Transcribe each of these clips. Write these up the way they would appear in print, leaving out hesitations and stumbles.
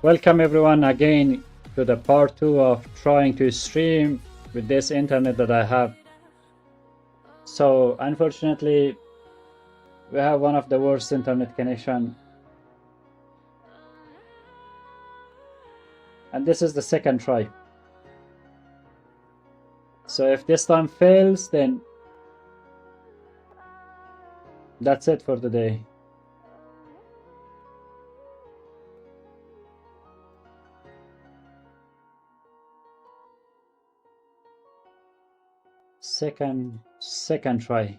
Welcome everyone again to the part 2 of trying to stream with this internet that I have. So unfortunately, we have one of the worst internet connection. And this is the second try. So if this time fails, then that's it for today. Second try.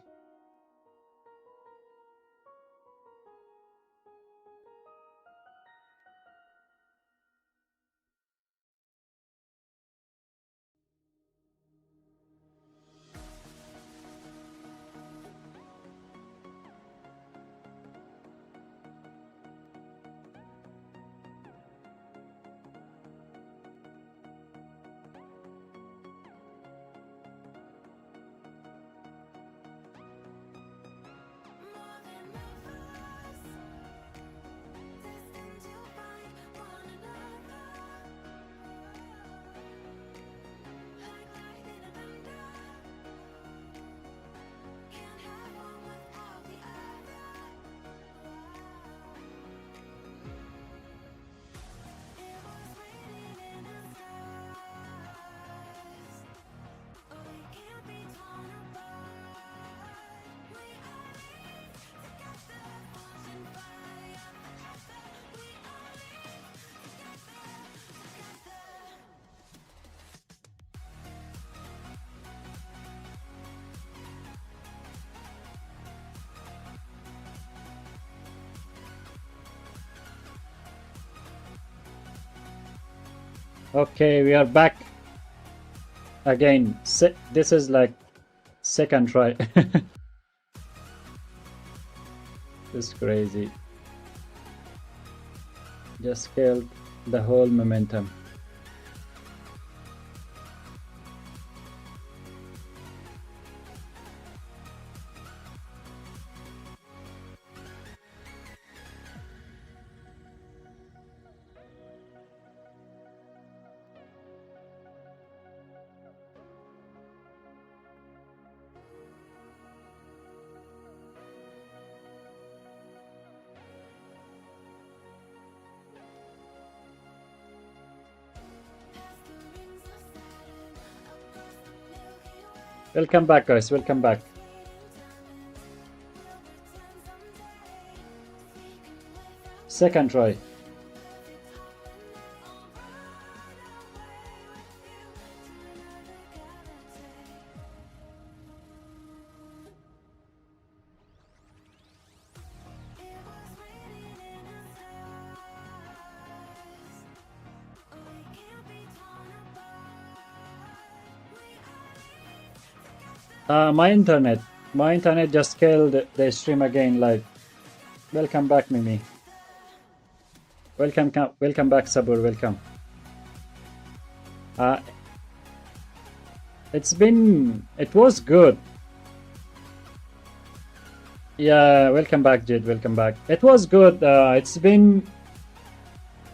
Okay, we are back again. This is like second try. This is crazy. Just killed the whole momentum. Welcome back, guys. Welcome back. Second try. My internet just killed the stream again live. Welcome back, Mimi. Welcome back, Sabur. Welcome. It was good. Yeah, welcome back, Jid. Welcome back. It was good. It's been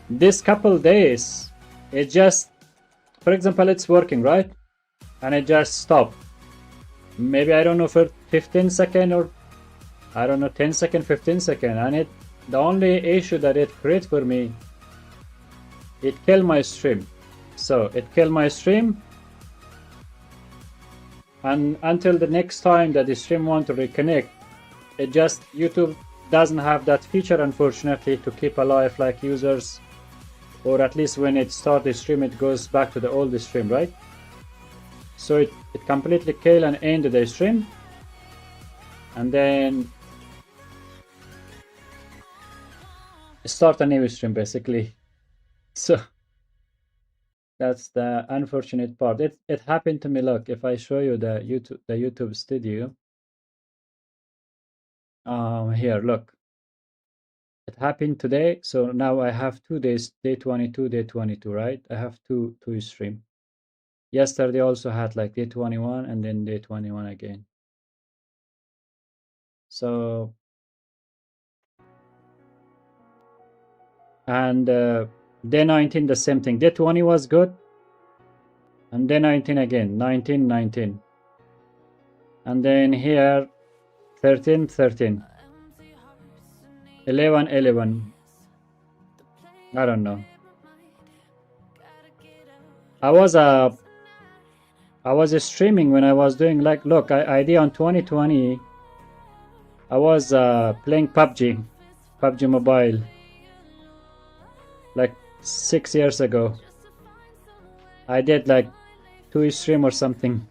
this couple days. It just, for example, it's working, right? And it just stopped. Maybe, I don't know, for 15 seconds or I don't know, 10 second, 15 second. And the only issue that it created for me, it killed my stream. So it killed my stream. And until the next time that the stream want to reconnect, it just, YouTube doesn't have that feature, unfortunately, to keep alive like users, or at least when it starts the stream, it goes back to the old stream, right? So it completely killed and ended the stream, and then start a new stream basically. So that's the unfortunate part. It happened to me. Look, if I show you the YouTube studio, here, look, it happened today. So now I have 2 days, day 22, day 22, right? I have two stream. Yesterday also had like day 21 and then day 21 again. So, and Day 19, the same thing. Day 20 was good. And day 19 again. 19, 19. And then here, 13, 13. 11, 11. I don't know. I was streaming when I was doing like, look, I did on 2020. I was playing PUBG Mobile, like 6 years ago. I did like 2 stream or something.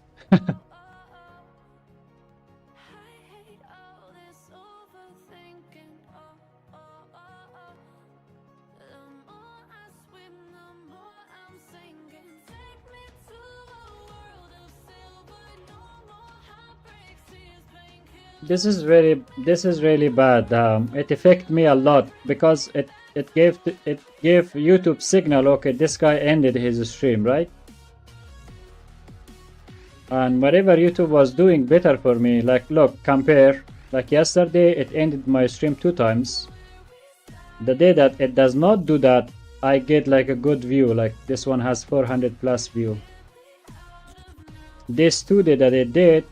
This is really bad. It affected me a lot because it gave YouTube signal. Okay, this guy ended his stream, right? And whatever YouTube was doing better for me, like look, compare. Like yesterday, it ended my stream 2 times. The day that it does not do that, I get like a good view. Like this one has 400 plus view. This 2 day that it did,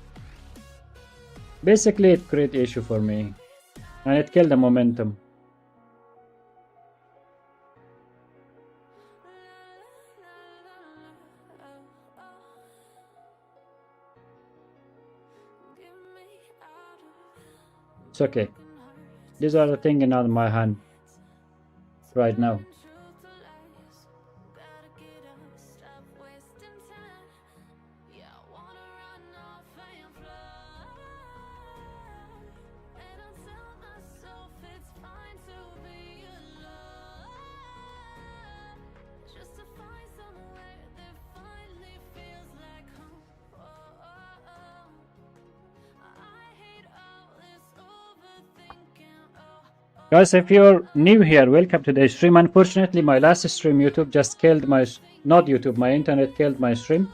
basically it created issue for me, and it killed the momentum. It's okay. These are the things in my hand right now. Guys, if you're new here, welcome to the stream. Unfortunately, my last stream, YouTube just killed my, not YouTube, my internet killed my stream.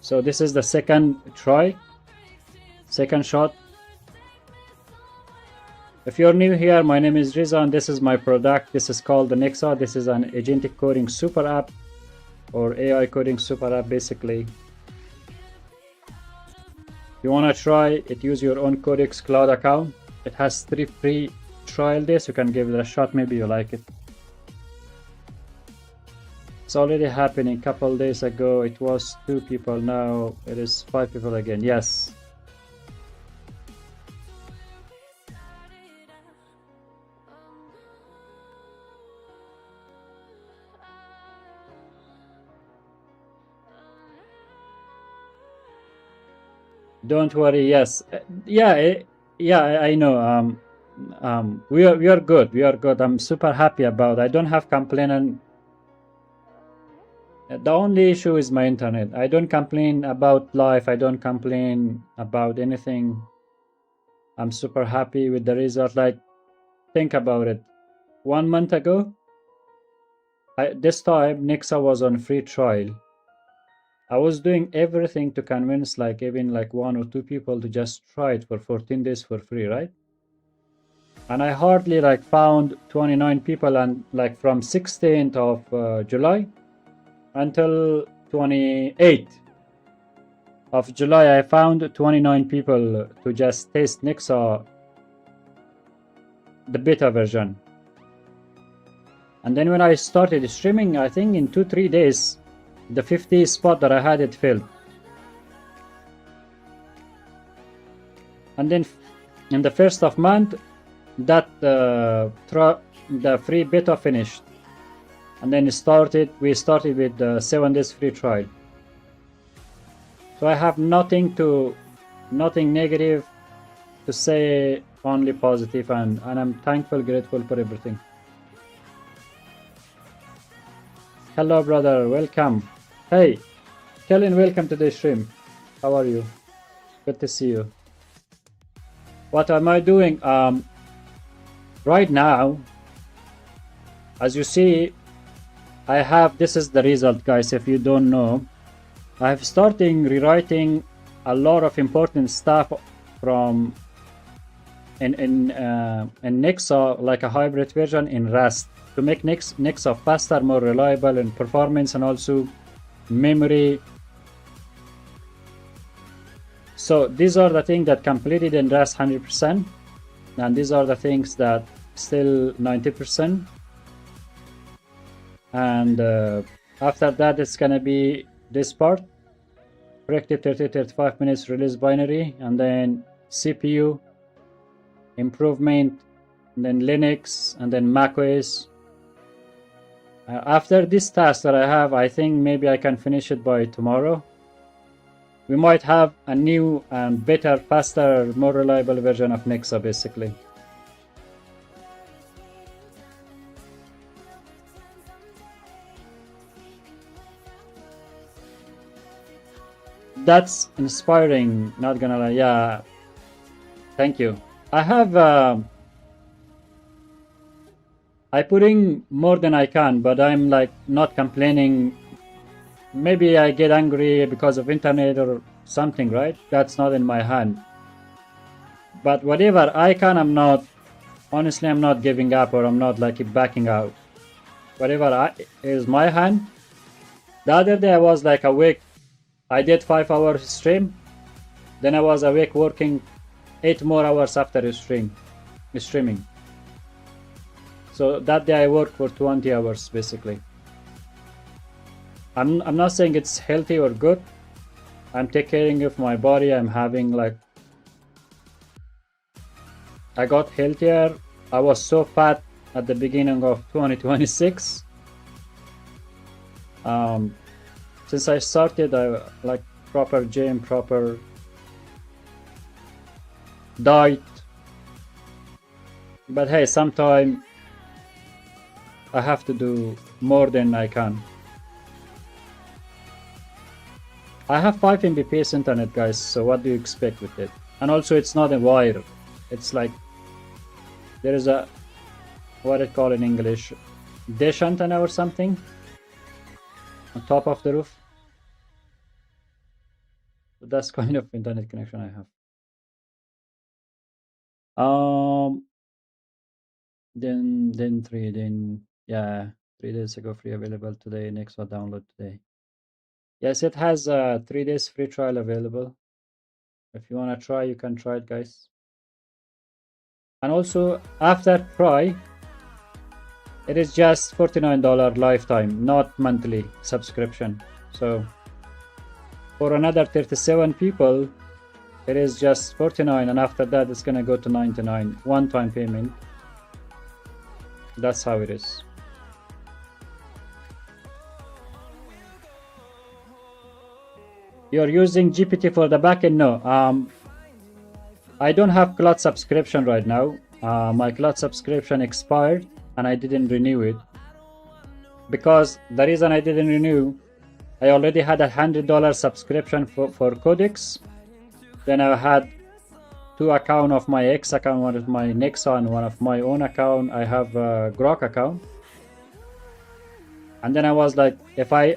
So this is the second try, second shot. If you're new here, my name is Riza and this is my product. This is called the Nexa. This is an agentic coding super app or AI coding super app basically. If you want to try it, use your own Codex Cloud account. It has 3 free trial days. You can give it a shot, maybe you like it. It's already happening. Couple days ago it was 2 people, now it is 5 people again. Yes, don't worry. Yes, yeah, I know. We are good. We are good. I'm super happy about. I don't have complaining. The only issue is my internet. I don't complain about life. I don't complain about anything. I'm super happy with the result. Like, think about it. 1 month ago, this time Nexa was on free trial. I was doing everything to convince like even like 1 or 2 people to just try it for 14 days for free, right? And I hardly like found 29 people, and like from 16th of July until 28th of July, I found 29 people to just taste Nexa, the beta version. And then when I started streaming, I think in 2-3 days, the 50 spot that I had it filled. And then in the first of month, that the free beta finished, and then we started with the 7 days free trial. So I have nothing negative to say, only positive, and I'm thankful, grateful for everything. Hello brother, welcome. Hey Kellen, welcome to the stream. How are you? Good to see you. What am I doing? Right now, as you see, I have, this is the result, guys. If you don't know, I have started rewriting a lot of important stuff from Nexa, like a hybrid version in Rust, to make Nexa faster, more reliable in performance, and also memory. So these are the things that completed in Rust 100%, and these are the things that still 90%. And after that, it's gonna be this part, corrected 30-35 minutes release binary, and then CPU improvement, and then Linux, and then macOS. After this task that I have, I think maybe I can finish it by tomorrow. We might have a new and better, faster, more reliable version of Nexa, basically. That's inspiring, not gonna lie. Yeah, thank you. I have I put in more than I can, but I'm like not complaining. Maybe I get angry because of internet or something, right? That's not in my hand. But whatever I can, I'm not, honestly, I'm not giving up, or I'm not like backing out. Whatever is my hand. The other day I was like awake. I did 5 hours stream. Then I was awake working 8 more hours after streaming. So that day I worked for 20 hours basically. I'm not saying it's healthy or good. I'm taking care of my body. I'm having like, I got healthier. I was so fat at the beginning of 2026. Since I started, I like proper gym, proper diet. But hey, sometimes I have to do more than I can. I have 5 Mbps internet, guys, so what do you expect with it? And also it's not a wire. It's like, there is a, what I call in English, dish antenna or something on top of the roof. But that's kind of internet connection I have. Then 3 days ago, free available today. Nexa download today. Yes, it has 3 days free trial available. If you want to try, you can try it, guys. And also, after try, it is just $49 lifetime, not monthly subscription. So for another 37 people, it is just 49, and after that it's gonna go to 99, one-time payment. That's how it is. You're using GPT for the backend? No. I don't have cloud subscription right now. My cloud subscription expired and I didn't renew it. Because the reason I didn't renew, I already had $100 subscription for Codex. Then I had 2 accounts of my X account, one of my Nexa and one of my own account. I have a Grok account. And then I was like, if I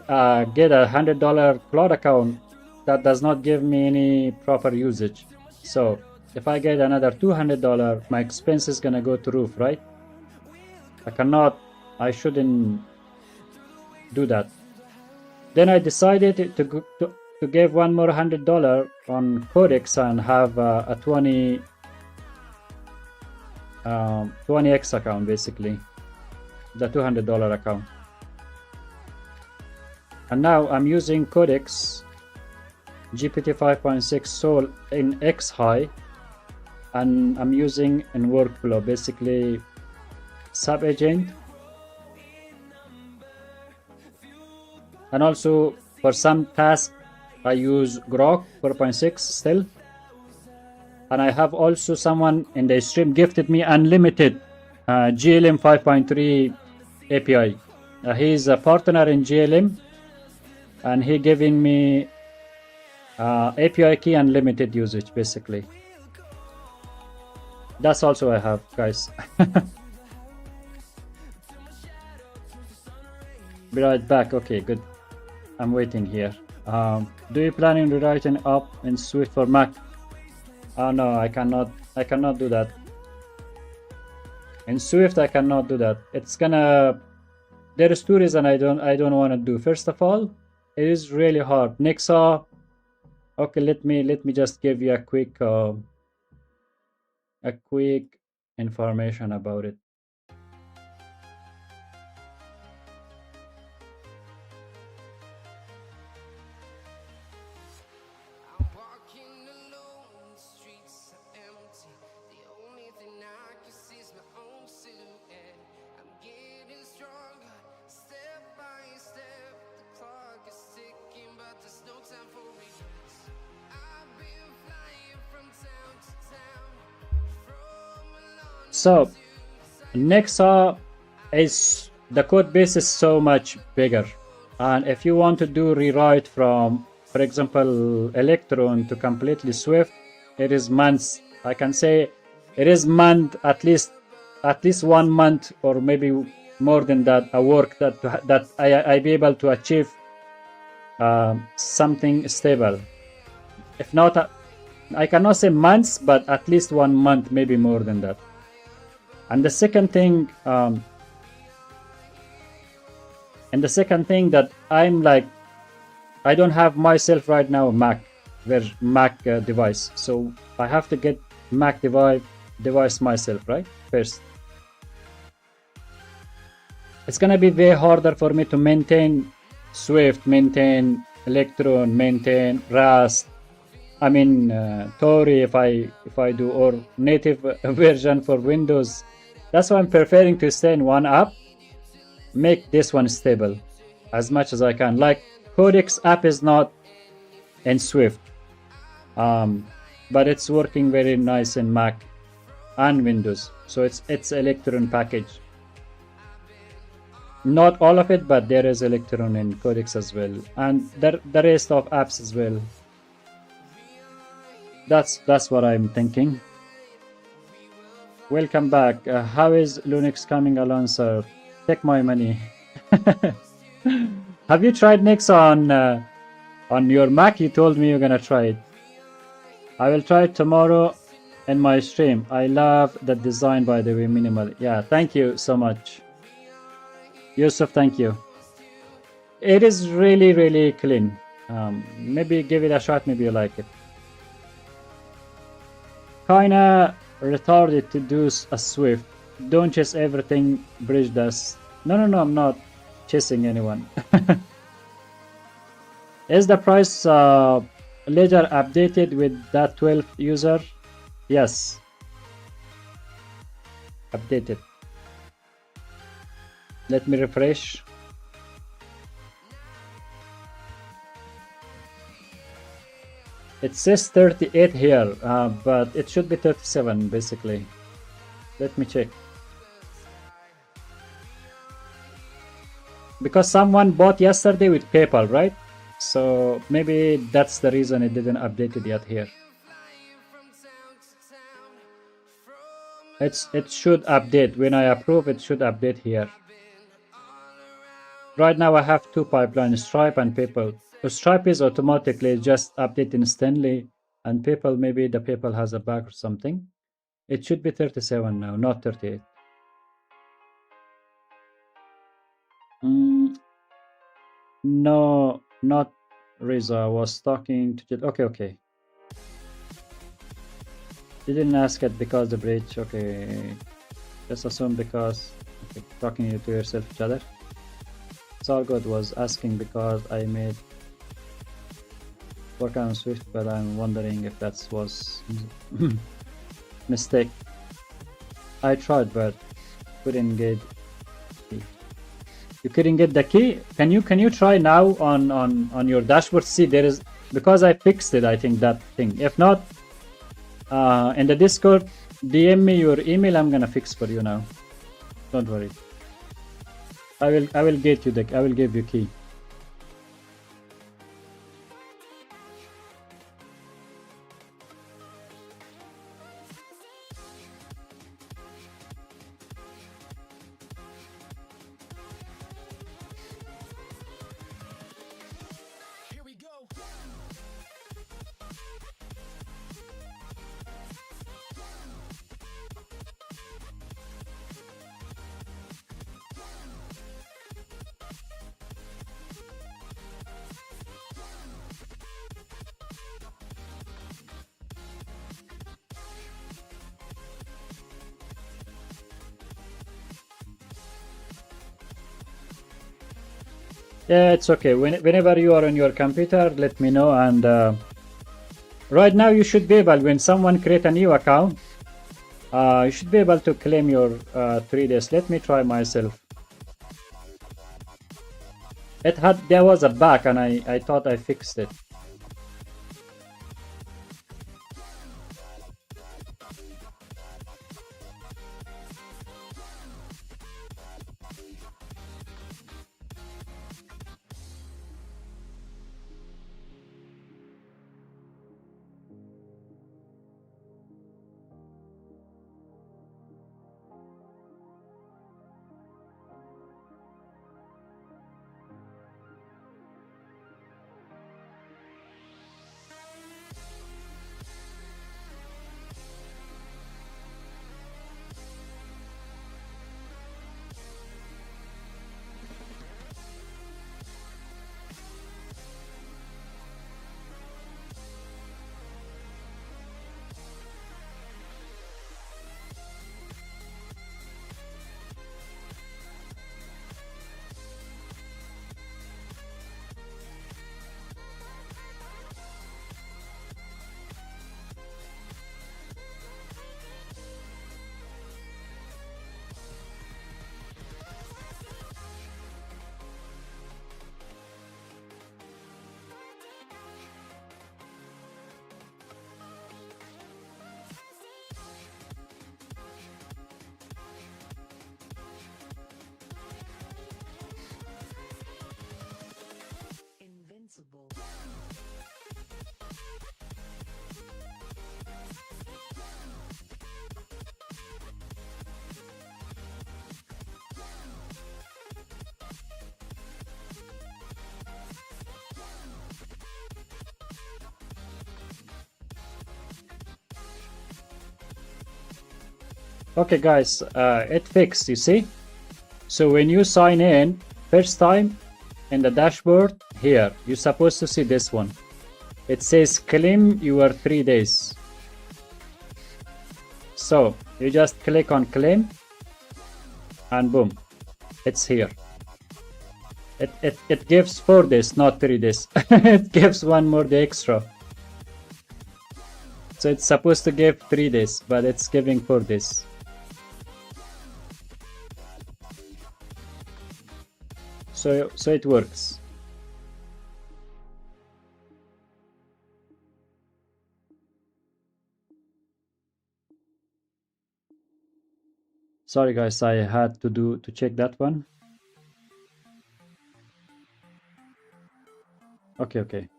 get a $100 cloud account, that does not give me any proper usage. So if I get another $200, my expense is gonna go to roof, right? I shouldn't do that. Then I decided to give one more $100 on Codex and have a 20x account, basically the $200 account. And now I'm using Codex GPT 5.6 Soul in X High, and I'm using in workflow basically sub agent, and also for some tasks I use Grok 4.6 still. And I have also someone in the stream gifted me unlimited GLM 5.3 API. He's a partner in GLM and he giving me API key unlimited usage basically. That's also I have, guys. Be right back. Okay, good. I'm waiting here. Do you plan on rewriting up in Swift for Mac? Oh no, I cannot do that. In Swift, I cannot do that. It's gonna. There is two reasons I don't want to do. First of all, it is really hard. Nexa. Okay, let me just give you a quick information about it. So Nexa is the code base is so much bigger, and if you want to do rewrite from, for example, Electron to completely Swift, it is months. I can say it is month at least 1 month or maybe more than that. A work that I be able to achieve something stable. If not, I cannot say months, but at least 1 month, maybe more than that. And the second thing, that I'm like, I don't have myself right now Mac device, so I have to get Mac device myself, right? First, it's gonna be way harder for me to maintain Swift, maintain Electron, maintain Rust. I mean Tori if I do, or native version for Windows. That's why I'm preferring to stay in one app, make this one stable as much as I can. Like Codex app is not in Swift, but it's working very nice in Mac and Windows. So it's Electron package. Not all of it, but there is Electron in Codex as well, and the rest of apps as well. That's what I'm thinking. Welcome back. How is Linux coming along, sir? Take my money. Have you tried Nexa on your Mac? You told me you're gonna try it. I will try it tomorrow in my stream. I love the design, by the way, minimal. Yeah, thank you so much, Yusuf. Thank you. It is really, really clean. Maybe give it a shot. Maybe you like it. Kinda retarded to do a Swift. Don't chase everything. Bridge does. No, I'm not chasing anyone. Is the price later updated with that 12th user? Yes. Updated. Let me refresh. It says 38 here, but it should be 37 basically. Let me check. Because someone bought yesterday with PayPal, right? So maybe that's the reason it didn't update it yet here. It should update. When I approve, it should update here. Right now I have two pipelines, Stripe and PayPal. Stripe is automatically just update instantly, and PayPal, maybe the PayPal has a bug or something. It should be 37 now, not 38. No, not Riza. I was talking to okay. You didn't ask it because the bridge. Okay, just assume because talking to yourself, each other. It's all good. Was asking because I made work on Swift, but I'm wondering if that was mistake. I tried, but couldn't get. You couldn't get the key. Can you try now on your dashboard? See, there is, because I fixed it. I think that thing. If not, in the Discord, DM me your email. I'm gonna fix for you now. Don't worry. I will get you I will give you key. Yeah, it's okay. Whenever you are on your computer, let me know. And right now, you should be able, when someone create a new account, you should be able to claim your 3 days. Let me try myself. There was a bug, and I thought I fixed it. Invincible. Okay, guys, it fixed, you see? So when you sign in, first time in the dashboard, here, you're supposed to see this one. It says claim your 3 days. So you just click on claim, and boom, it's here. It gives 4 days, not 3 days. It gives one more day extra. So it's supposed to give 3 days, but it's giving 4 days. So it works. Sorry guys, I had to check that one. Okay.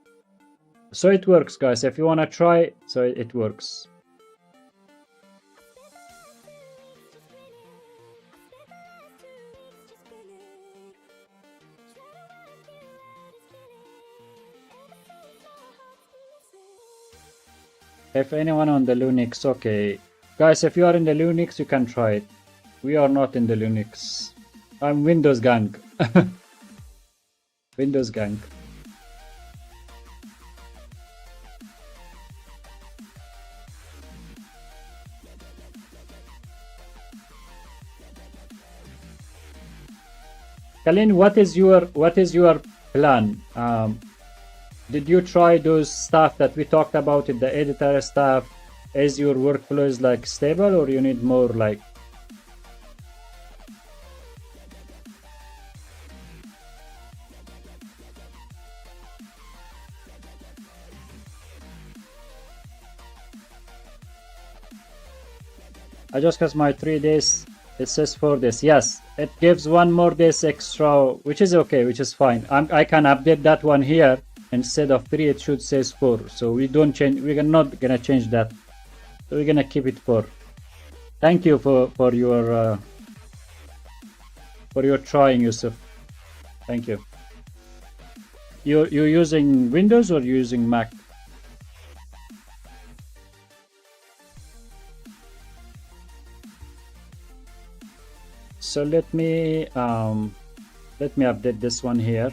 So it works, guys. If you wanna try, so it works. If anyone on the Linux, okay. Guys, if you are in the Linux, you can try it. We are not in the Linux. I'm Windows gang. Windows gang. Kalin, what is your plan? Did you try those stuff that we talked about in the editor stuff? Is your workflow is like stable, or you need more like? I just got my 3 days. It says 4 days. Yes, it gives one more days extra, which is okay, which is fine. I can update that one here. Instead of 3, it should say 4. So we don't change. We're not gonna change that. So we're gonna keep it 4. Thank you for your trying, Yusuf. Thank you. You're using Windows or you're using Mac? So let me update this one here.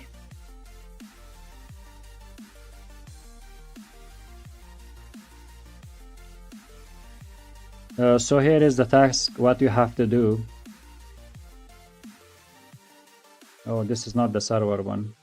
So here is the task, what you have to do. Oh, this is not the server one.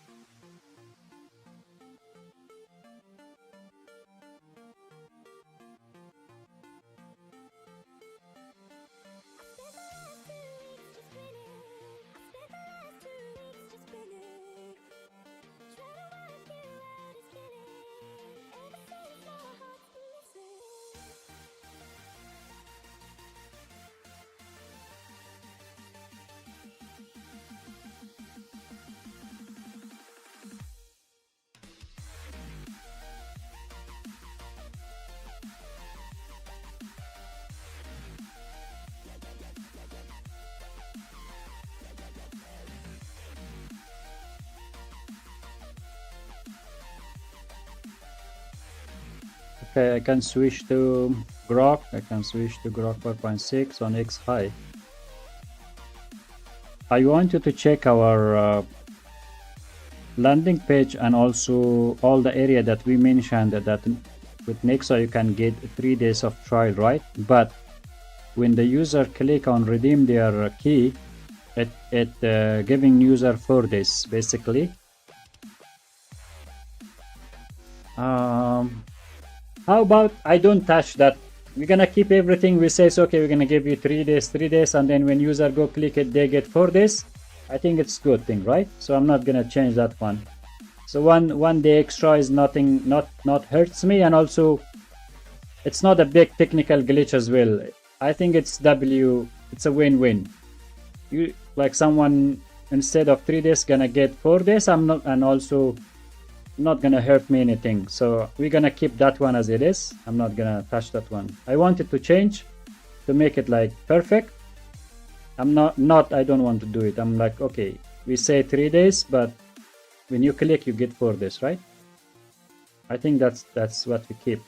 Okay, I can switch to Grok. I can switch to Grok 4.6 on rshai. I want you to check our landing page and also all the area that we mentioned that with Nexa you can get 3 days of trial, right? But when the user click on redeem their key, it giving user 4 days basically. How about I don't touch that? We're gonna keep everything. We say, so, okay, we're gonna give you 3 days, and then when user go click it, they get 4 days. I think it's good thing, right? So I'm not gonna change that one. So one day extra is nothing, not hurts me, and also it's not a big technical glitch as well. I think it's it's a win-win. You like someone instead of 3 days gonna get 4 days. I'm not, and also not gonna hurt me anything. So we're gonna keep that one as it is. I'm not gonna touch that one. I wanted to change to make it like perfect. I'm not I don't want to do it. I'm like, okay, we say 3 days, but when you click you get 4 days, right? I think that's what we keep.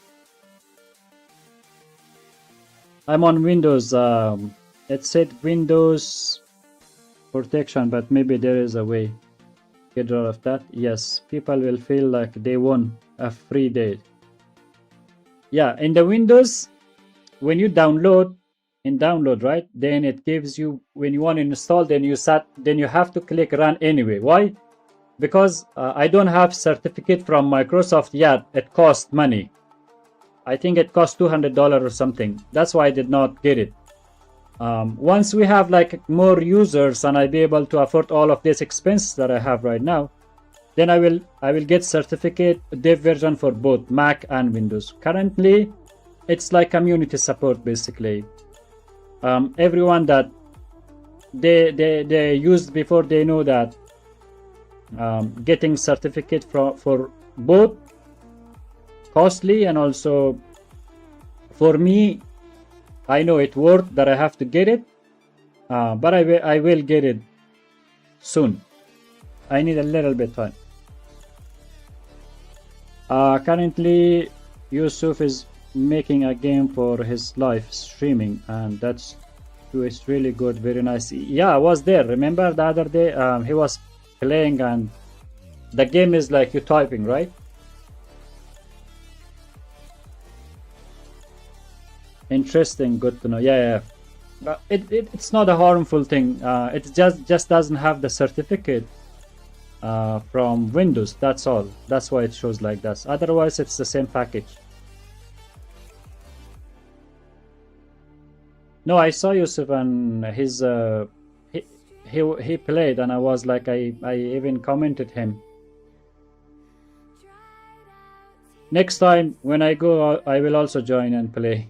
I'm on Windows. It said Windows protection, but maybe there is a way get rid of that. Yes, people will feel like they won a free day. Yeah, in the Windows, when you download right, then it gives you, when you want to install, then you have to click run anyway. Why? Because I don't have certificate from Microsoft yet. It costs money. I think it costs $200 or something. That's why I did not get it. Once we have like more users and I be able to afford all of this expense that I have right now, then I will get certificate dev version for both Mac and Windows. Currently, it's like community support basically. Everyone that they used before, they know that getting certificate for both costly, and also for me, I know it worth that I have to get it, but I will get it soon. I need a little bit time. Currently, Yusuf is making a game for his live streaming, and it's really good, very nice. Yeah, I was there. Remember the other day? He was playing, and the game is like you typing, right? Interesting, good to know. Yeah. But it's not a harmful thing. It just doesn't have the certificate from Windows. That's all. That's why it shows like that. Otherwise, it's the same package. No, I saw Yusuf and his he played, and I was like, I even commented him. Next time when I go, I will also join and play.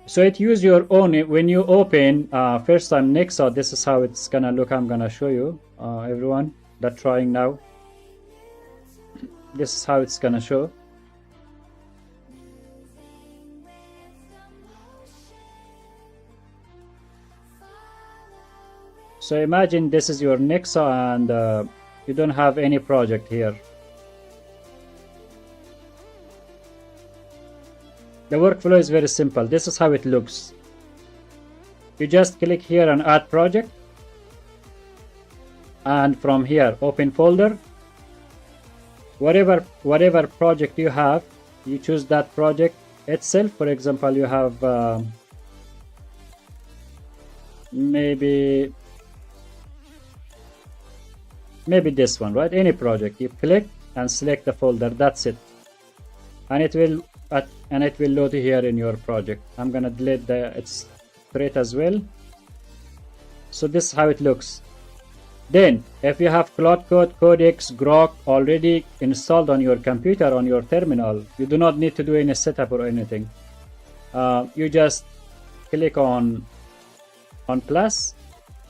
So it use your own, when you open first time Nexa, this is how it's gonna look. I'm gonna show you everyone that trying now. This is how it's gonna show. So imagine this is your Nexa, and you don't have any project here. The workflow is very simple. This is how it looks. You just click here and add project, and from here open folder. Whatever project you have, you choose that project itself. For example, you have maybe this one, right? Any project, you click and select the folder. That's it, and it will load here in your project. I'm gonna delete it's straight as well. So this is how it looks. Then if you have Cloud Code, Codex, Grok already installed on your computer, on your terminal, you do not need to do any setup or anything. You just click on plus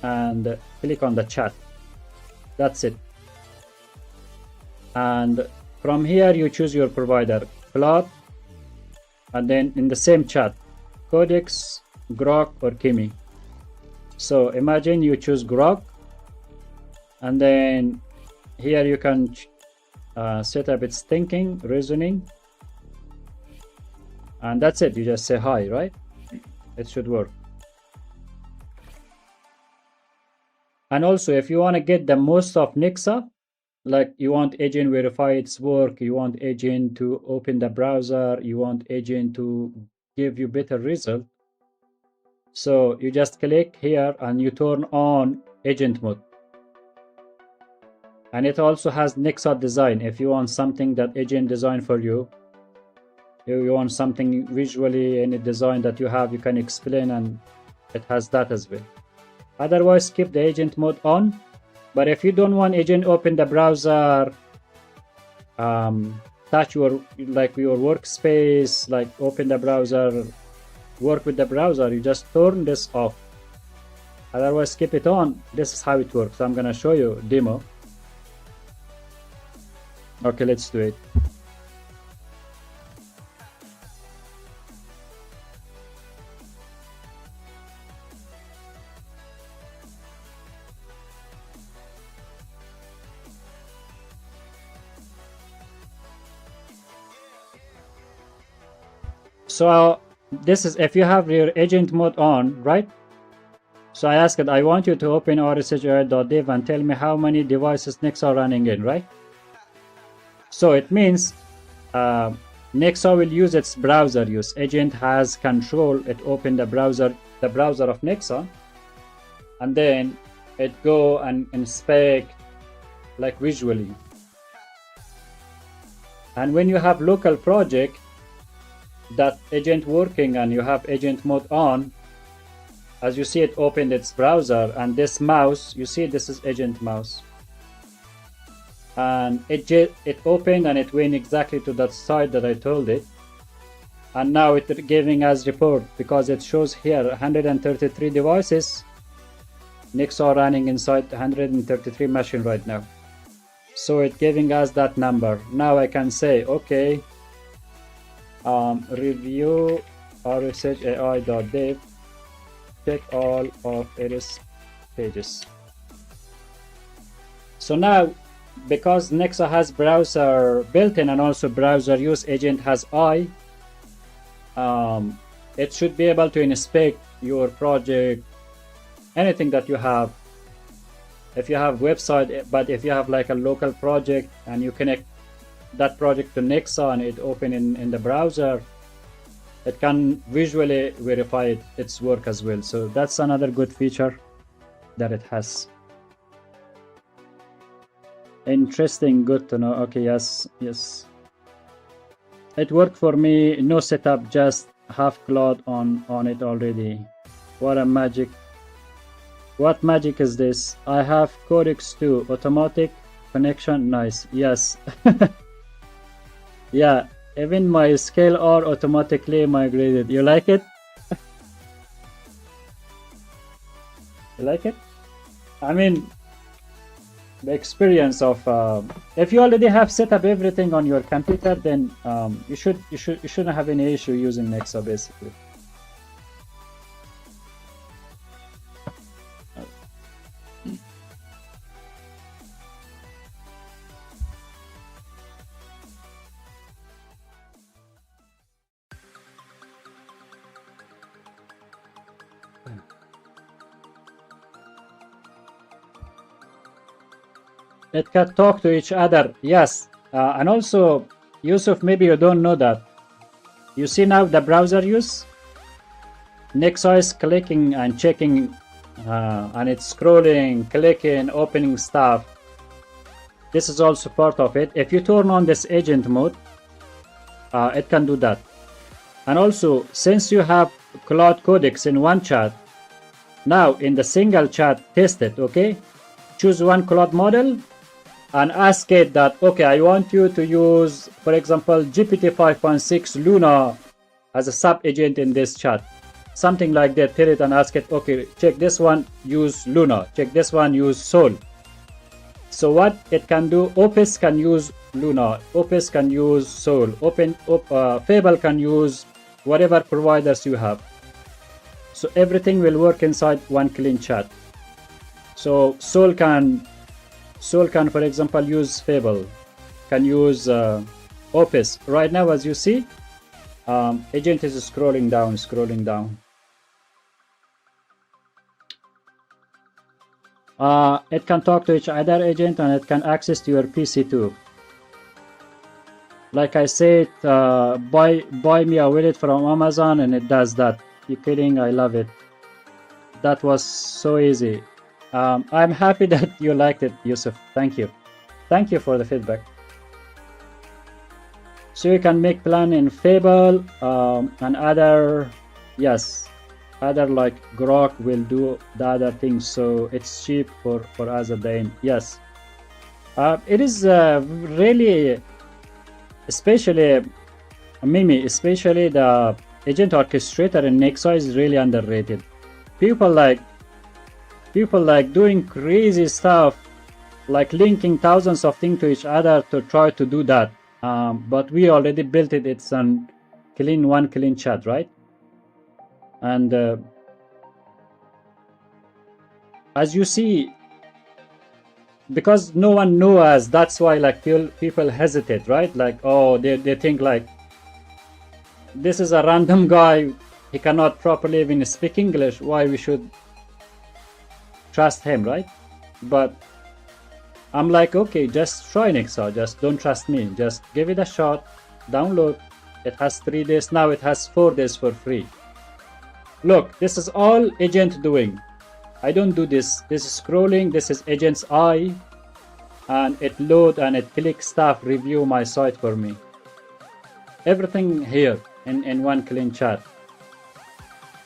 and click on the chat. That's it. And from here you choose your provider, Cloud, and then in the same chat, Codex, Grok, or Kimi. So imagine you choose grok, and then here you can set up its thinking, reasoning, and that's it. You just say hi, right? It should work. And also, if you want to get the most of Nexa, like you want agent verify its work, you want agent to open the browser, you want agent to give you better result. So you just click here and you turn on agent mode. And it also has Nexa design. If you want something that agent design for you, if you want something visually in a design that you have, you can explain, and it has that as well. Otherwise, keep the agent mode on. But if you don't want agent open the browser, touch your workspace, like open the browser, work with the browser, you just turn this off. Otherwise, keep it on. This is how it works. I'm gonna show you demo. Okay, let's do it. So this is if you have your agent mode on, right? So I asked it, I want you to open rshai.dev and tell me how many devices Nexa are running in, right? So it means Nexa will use its browser use. Agent has control. It open the browser of Nexa, and then it go and inspect like visually. And when you have local project that agent working and you have agent mode on, as you see, it opened its browser, and this mouse, you see, this is agent mouse, and it opened and it went exactly to that site that I told it. And now it's giving us report because it shows here 133 devices Nexa are running inside 133 machine right now. So it's giving us that number. Now I can say, okay, review rshai.dev, check all of its pages. So now, because Nexa has browser built-in and also browser use agent has I, it should be able to inspect your project, anything that you have. If you have website, but if you have like a local project and you connect that project to Nexa and it open in the browser, it can visually verify its work as well. So that's another good feature that it has. Interesting, good to know. Okay, yes. It worked for me, no setup, just have Cloud on it already. What a magic. What magic is this? I have codecs too, automatic connection, nice, yes. Yeah, even my scale R automatically migrated. You like it? You like it? I mean, the experience of if you already have set up everything on your computer, then you shouldn't have any issue using Nexa basically. It can talk to each other, yes. And also, Yusuf, maybe you don't know that. You see now the browser use? Nexa is clicking and checking, and it's scrolling, clicking, opening stuff. This is also part of it. If you turn on this agent mode, it can do that. And also, since you have Cloud codecs in one chat, now in the single chat, test it, okay? Choose one Cloud model and ask it that, okay, I want you to use, for example, GPT 5.6 Luna as a sub-agent in this chat. Something like that. Tell it and ask it, okay, check this one, use Luna. Check this one, use Sol. So what it can do, Opus can use Luna. Opus can use Sol. Fable can use whatever providers you have. So everything will work inside one clean chat. So Soul can, for example, use Fable, can use Opus. Right now, as you see, agent is scrolling down. It can talk to each other agent, and it can access to your PC too. Like I said, buy me a wallet from Amazon, and it does that. You kidding? I love it. That was so easy. I'm happy that you liked it, Yusuf. Thank you. Thank you for the feedback. So you can make plan in Fable and other, yes, other like Grok will do the other things. So it's cheap for us at the end. Yes, it is really, especially Mimi, especially the agent orchestrator in Nexa is really underrated. People like doing crazy stuff, like linking thousands of things to each other to try to do that. But we already built it. It's an one clean chat, right? And as you see, because no one knew us, that's why like people hesitate, right? Like, oh, they think like this is a random guy, he cannot properly even speak English, why we should trust him, right? But I'm like, okay, just try Nexa, just don't trust me, just give it a shot, download. It has 3 days, now it has 4 days for free. Look, this is all agent doing. I don't do this. This is scrolling, this is agent's eye, and it load and it click stuff, review my site for me. Everything here in one clean chat.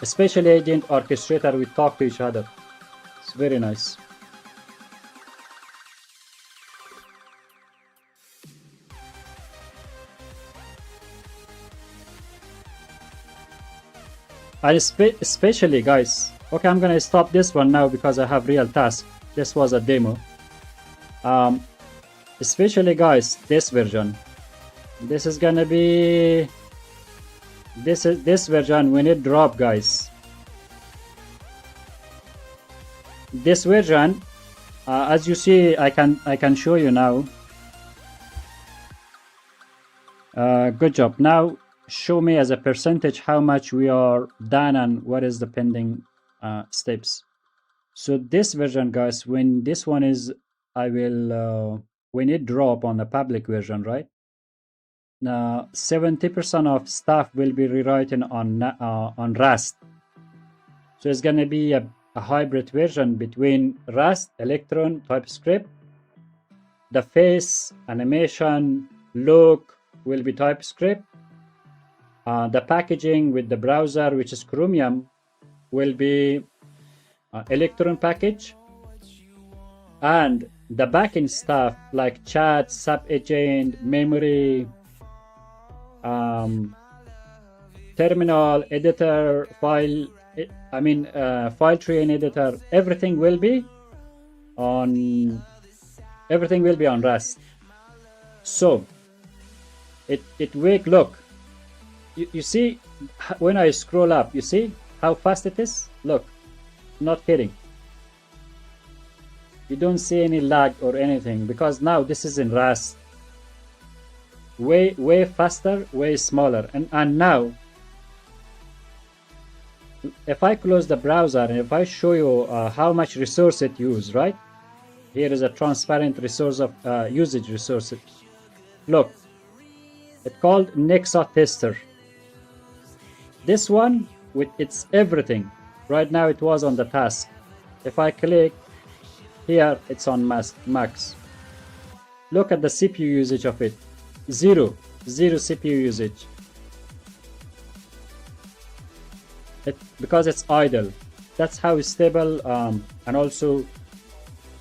Especially agent orchestrator, we talk to each other. It's very nice. And especially guys, okay, I'm gonna stop this one now because I have real task. This was a demo. Especially guys, this version, this is gonna be this version when it drop, guys. This version, as you see, I can show you now. Good job. Now show me as a percentage how much we are done and what is the pending steps. So this version, guys, when this one is, I will when it drop on the public version, right? Now 70% of stuff will be rewritten on Rust. So it's gonna be a hybrid version between Rust, Electron, TypeScript. The face, animation, look will be TypeScript. The packaging with the browser, which is Chromium, will be Electron package. And the backend stuff like chat, sub-agent, memory, terminal, editor, file tree and editor, everything will be on Rust. So it will look. You see, when I scroll up, you see how fast it is? Look, not kidding. You don't see any lag or anything because now this is in Rust. Way faster, way smaller. And now, if I close the browser and if I show you how much resource it uses, right? Here is a transparent resource of usage resources. Look, it's called Nexa tester. This one with its everything. Right now it was on the task. If I click here, it's on max. Look at the CPU usage of it. Zero CPU usage. Because it's idle. That's how stable and also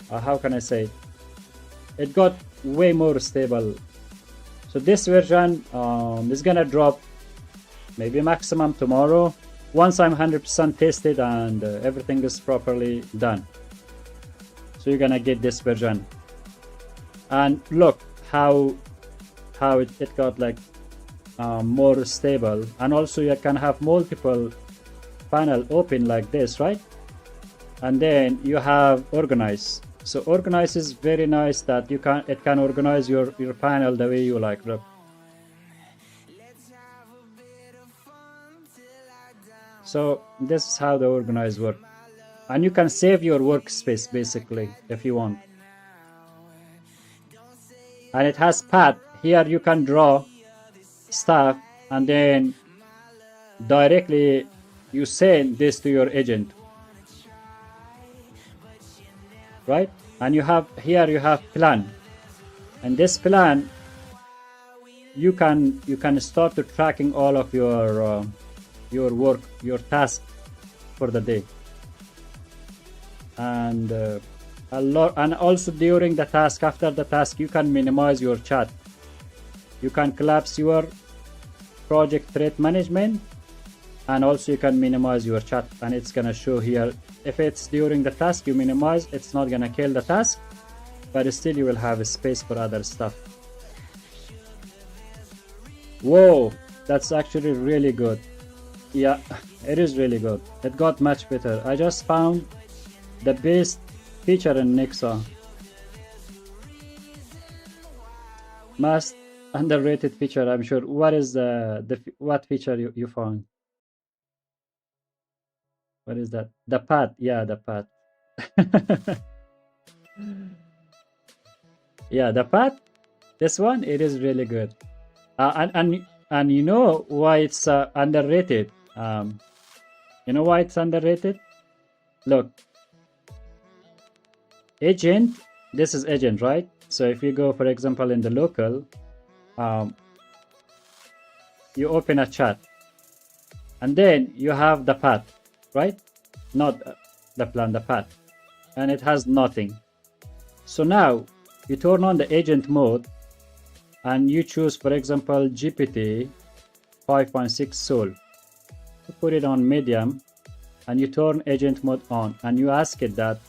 how can I say it got way more stable. So this version is gonna drop maybe maximum tomorrow once I'm 100% tested and everything is properly done. So you're gonna get this version, and look how it got like more stable, and also you can have multiple panel open like this, right? And then you have organize. So organize is very nice that it can organize your panel the way you like. Look. So this is how the organize work. And you can save your workspace basically if you want. And it has path. Here you can draw stuff and then directly you send this to your agent, right? And you have here you have plan, and this plan you can start to tracking all of your work, your task for the day, and a lot. And also during the task, after the task, you can minimize your chat. You can collapse your project threat management, and also you can minimize your chat, and it's gonna show here. If it's during the task, you minimize, it's not gonna kill the task, but still you will have a space for other stuff. Whoa, that's actually really good. Yeah, it is really good. It got much better. I just found the best feature in Nexa. Most underrated feature, I'm sure. What is what feature you found? What is that? The path. Yeah, the path. Yeah, the path. This one, it is really good. And you know why it's underrated? You know why it's underrated? Look, agent. This is agent, right? So if you go, for example, in the local, you open a chat, and then you have the path, right? Not the plan, the path, and it has nothing. So now you turn on the agent mode, and you choose, for example, GPT 5.6 Soul. You put it on medium, and you turn agent mode on, and you ask it that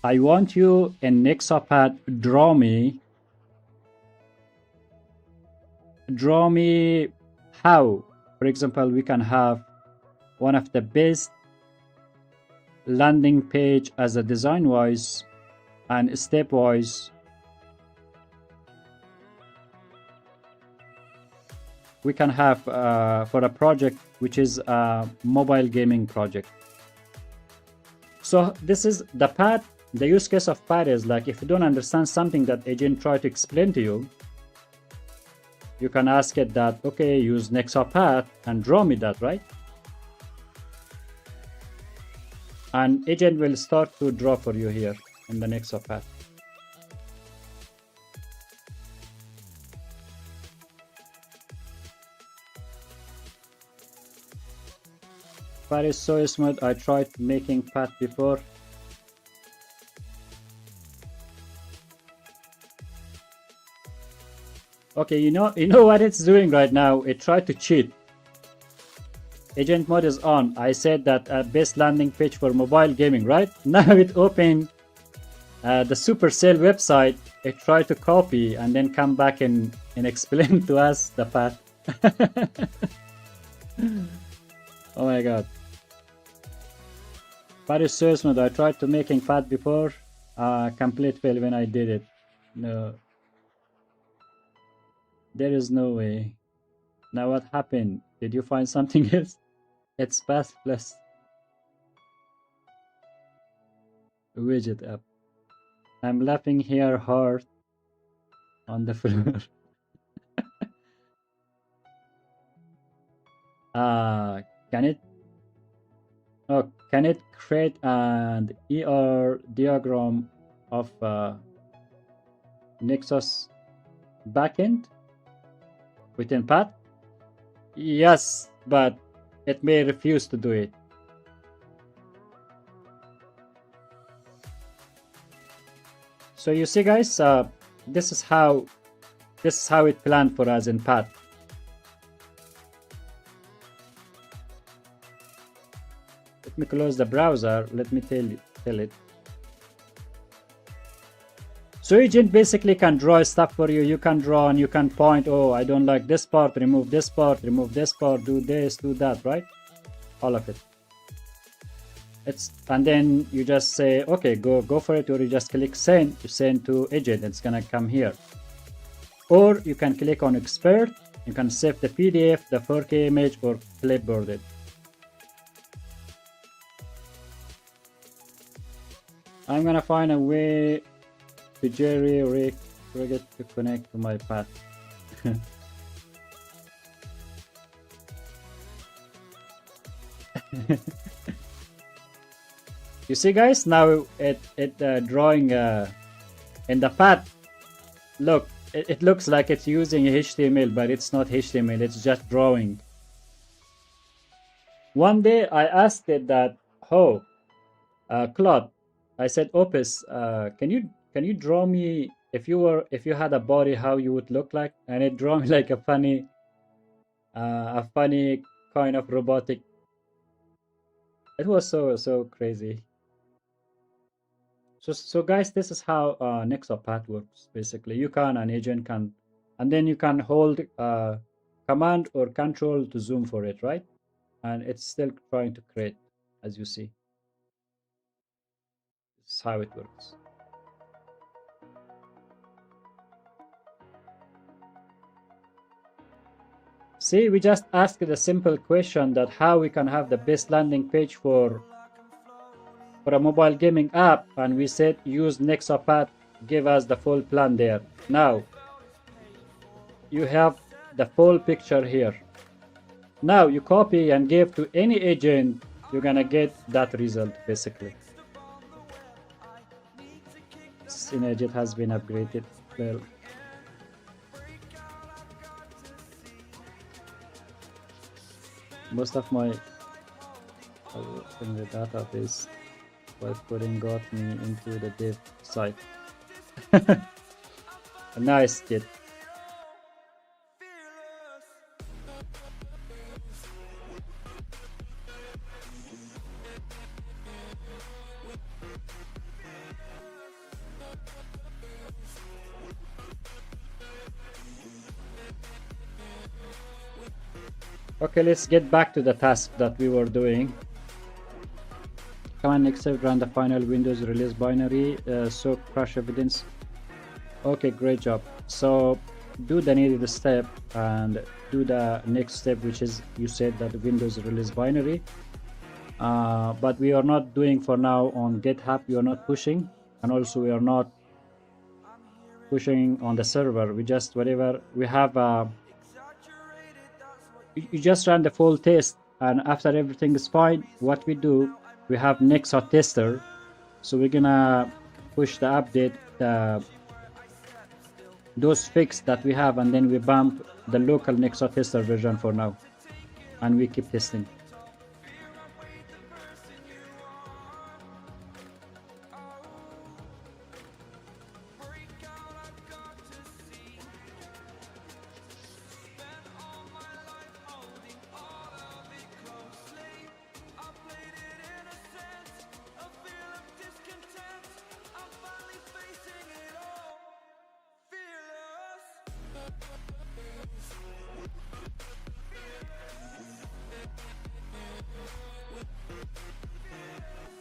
I want you in Nexa path, draw me how, for example, we can have one of the best landing page as a design wise and step wise. We can have for a project which is a mobile gaming project. So this is the path. The use case of path is like, if you don't understand something that agent try to explain to you, you can ask it that, okay, use Nexa path and draw me that, right? And agent will start to draw for you here in the Nexa path. Path is so smooth. I tried making path before. Okay, you know what it's doing right now? It tried to cheat. Agent mode is on. I said that best landing page for mobile gaming, right? Now it opened the Supercell website. It tried to copy and then come back and explain to us the path. Oh my god. Path is so smooth. I tried to making path before. Complete fail when I did it. No. There is no way. Now what happened? Did you find something else? It's path plus widget app. I'm laughing here hard on the floor. Can it? Oh, can it create an ER diagram of Nexus backend within path? Yes, but it may refuse to do it. So you see, guys, this is how it planned for us in path. Let me close the browser. Let me tell it. So agent basically can draw stuff for you. You can draw and you can point, oh, I don't like this part, remove this part, remove this part, do this, do that, right? all of it. And then you just say, okay, go for it, or you just click send to send to agent. It's gonna come here. Or you can click on export. You can save the PDF, the 4K image, or clipboard it. I'm gonna find a way to jerry rig it to connect to my path. You see, guys, now it drawing in the path. Look, it looks like it's using HTML, but it's not HTML. It's just drawing. One day I asked it that, oh, Claude, I said, Opus, can you draw me if you had a body, how you would look like? And it drew me like a funny kind of robotic. It was so crazy. So guys, this is how Nexa path works. Basically, an agent can, and then you can hold command or control to zoom for it, right? And it's still trying to create, as you see. This is how it works. See, we just asked the simple question that how we can have the best landing page for a mobile gaming app, and we said use Nexa path, give us the full plan there. Now you have the full picture here. Now you copy and give to any agent, you're gonna get that result basically. This image, it has been upgraded. Well, most of my in the database by putting got me into the dev site. Nice, kid. Okay, let's get back to the task that we were doing. Command Nexa run the final Windows release binary, so crash evidence. Okay, great job. So do the needed step and do the next step, which is you said that the Windows release binary. But we are not doing for now on GitHub. We are not pushing, and also we are not pushing on the server. We just whatever we have. You just run the full test, and after everything is fine, what we do, we have Nexa tester. So we're gonna push the update, those fix that we have, and then we bump the local Nexa tester version for now, and we keep testing.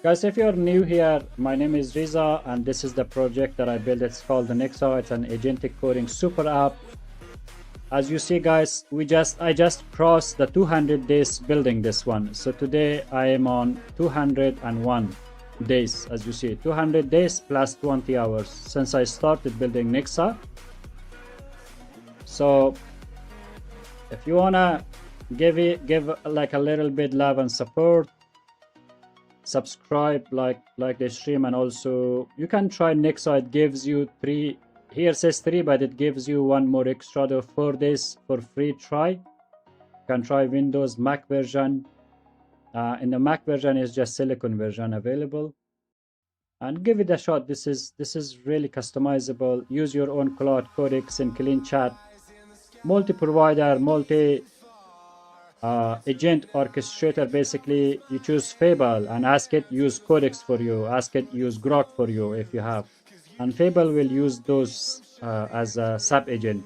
Guys, if you're new here, my name is Riza, and this is the project that I built. It's called the Nexa. It's an agentic coding super app. As you see, guys, I just crossed the 200 days building this one. So today I am on 201 days. As you see, 200 days plus 20 hours since I started building Nexa. So if you wanna give like a little bit love and support, subscribe, like the stream, and also you can try Nexa. It gives you 3, here says 3, but it gives you one more extra of 4 days for free try. You can try Windows, Mac version. In the Mac version is just Silicon version available, and give it a shot. This is really customizable. Use your own cloud codecs and clean chat, multi-provider, agent orchestrator. Basically, you choose Fable and ask it use codecs for you, ask it use Grok for you if you have, and Fable will use those as a sub agent,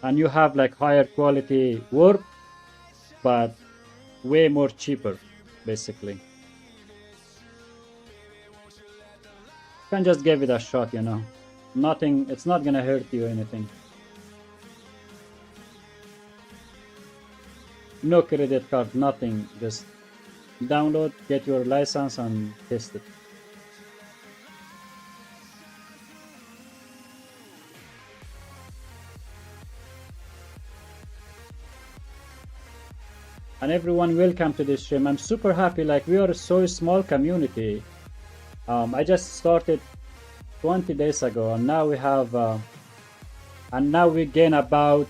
and you have like higher quality work, but way more cheaper, basically. You can just give it a shot, you know. Nothing, it's not gonna hurt you or anything. No credit card, nothing. Just download, get your license, and test it. And everyone, welcome to this stream. I'm super happy. Like, we are so small community. I just started 20 days ago, and now we have, and now we gain about,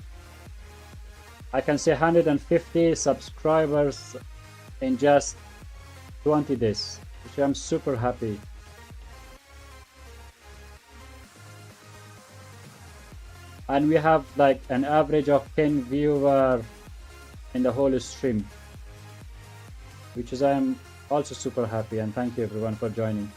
I can say, 150 subscribers in just 20 days, which I'm super happy. And we have like an average of 10 viewers in the whole stream, which is I'm also super happy, and thank you everyone for joining.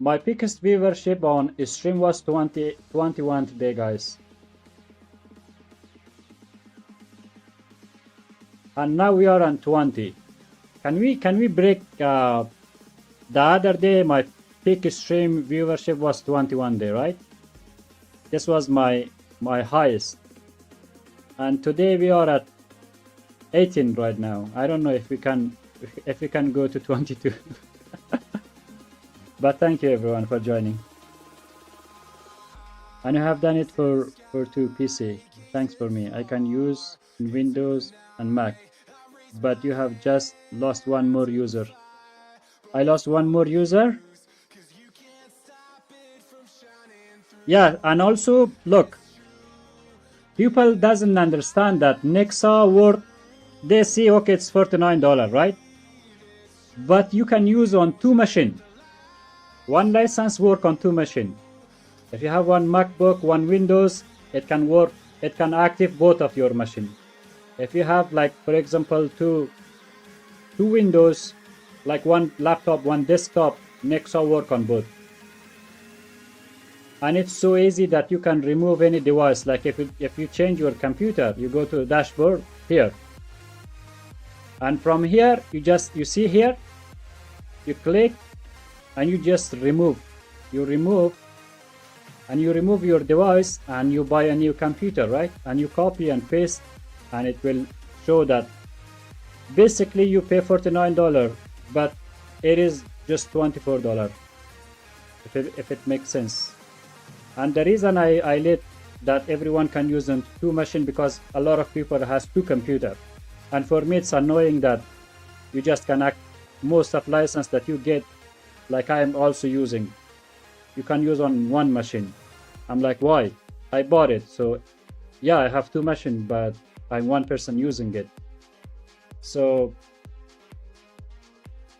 My biggest viewership on stream was 21 today, guys. And now we are on 20. Can we break the other day my peak stream viewership was 21 day, right? This was my highest. And today we are at 18 right now. I don't know if we can go to 22. But thank you everyone for joining. And you have done it for 2 PC. Thanks for me. I can use in Windows and Mac. But you have just lost one more user. I lost one more user. Yeah, and also look, people doesn't understand that Nexa worth, they see okay it's $49, right? But you can use on 2 machines. One license work on 2 machines. If you have one MacBook, one Windows, it can work, it can active both of your machines. If you have, like, for example, two Windows, like one laptop, one desktop, Nexa work on both. And it's so easy that you can remove any device. Like if you change your computer, you go to the dashboard here. And from here, you see here, you click, and you just remove. You remove your device, and you buy a new computer, right? And you copy and paste, and it will show that basically you pay $49, but it is just $24, if it makes sense. And the reason I let that everyone can use on 2 machines, because a lot of people has 2 computers. And for me, it's annoying that you just cannot, most of license that you get, like I am also using, you can use on 1 machine. I'm like, why? I bought it. So yeah, I have 2 machines, but I'm 1 person using it. So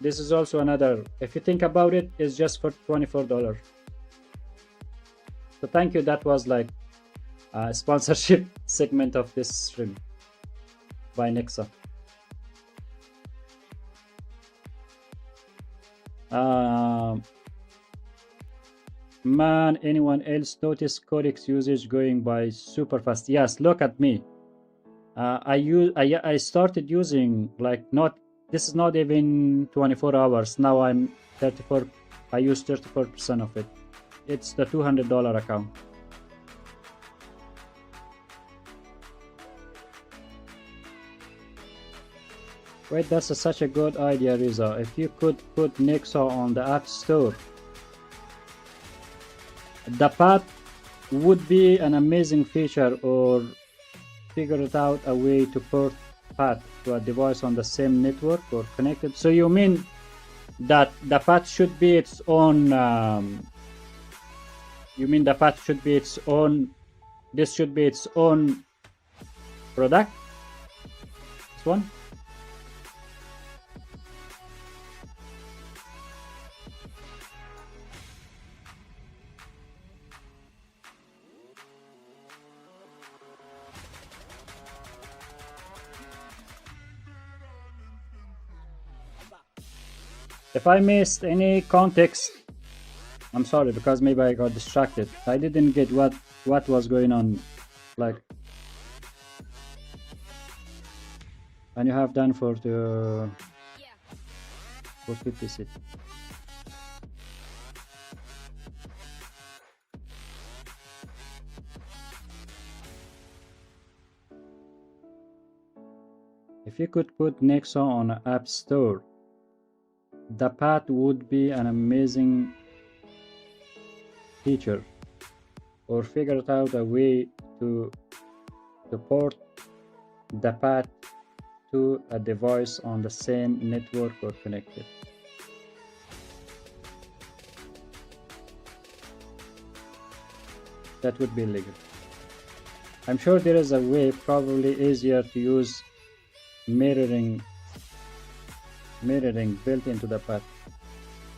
this is also another, if you think about it, it's just for $24. So thank you. That was like a sponsorship segment of this stream by Nexa. Man, anyone else notice codecs usage going by super fast? Yes, look at me. I started using, like, not, this is not even 24 hours. Now I'm 34. I use 34% of it. It's the $200 account. Wait, that's such a good idea, Riza. If you could put Nexa on the App Store, the path would be an amazing feature, or figure it out a way to port path to a device on the same network or connected. So you mean that the path should be its own, you mean the path should be its own, this should be its own product? This one? If I missed any context, I'm sorry, because maybe I got distracted. I didn't get what was going on, like. And you have done for the 56. If you could put Nexa on an app store, the path would be an amazing feature. Or figure out a way to port the path to a device on the same network or connected. That would be legal. I'm sure there is a way, probably easier to use mirroring built into the path.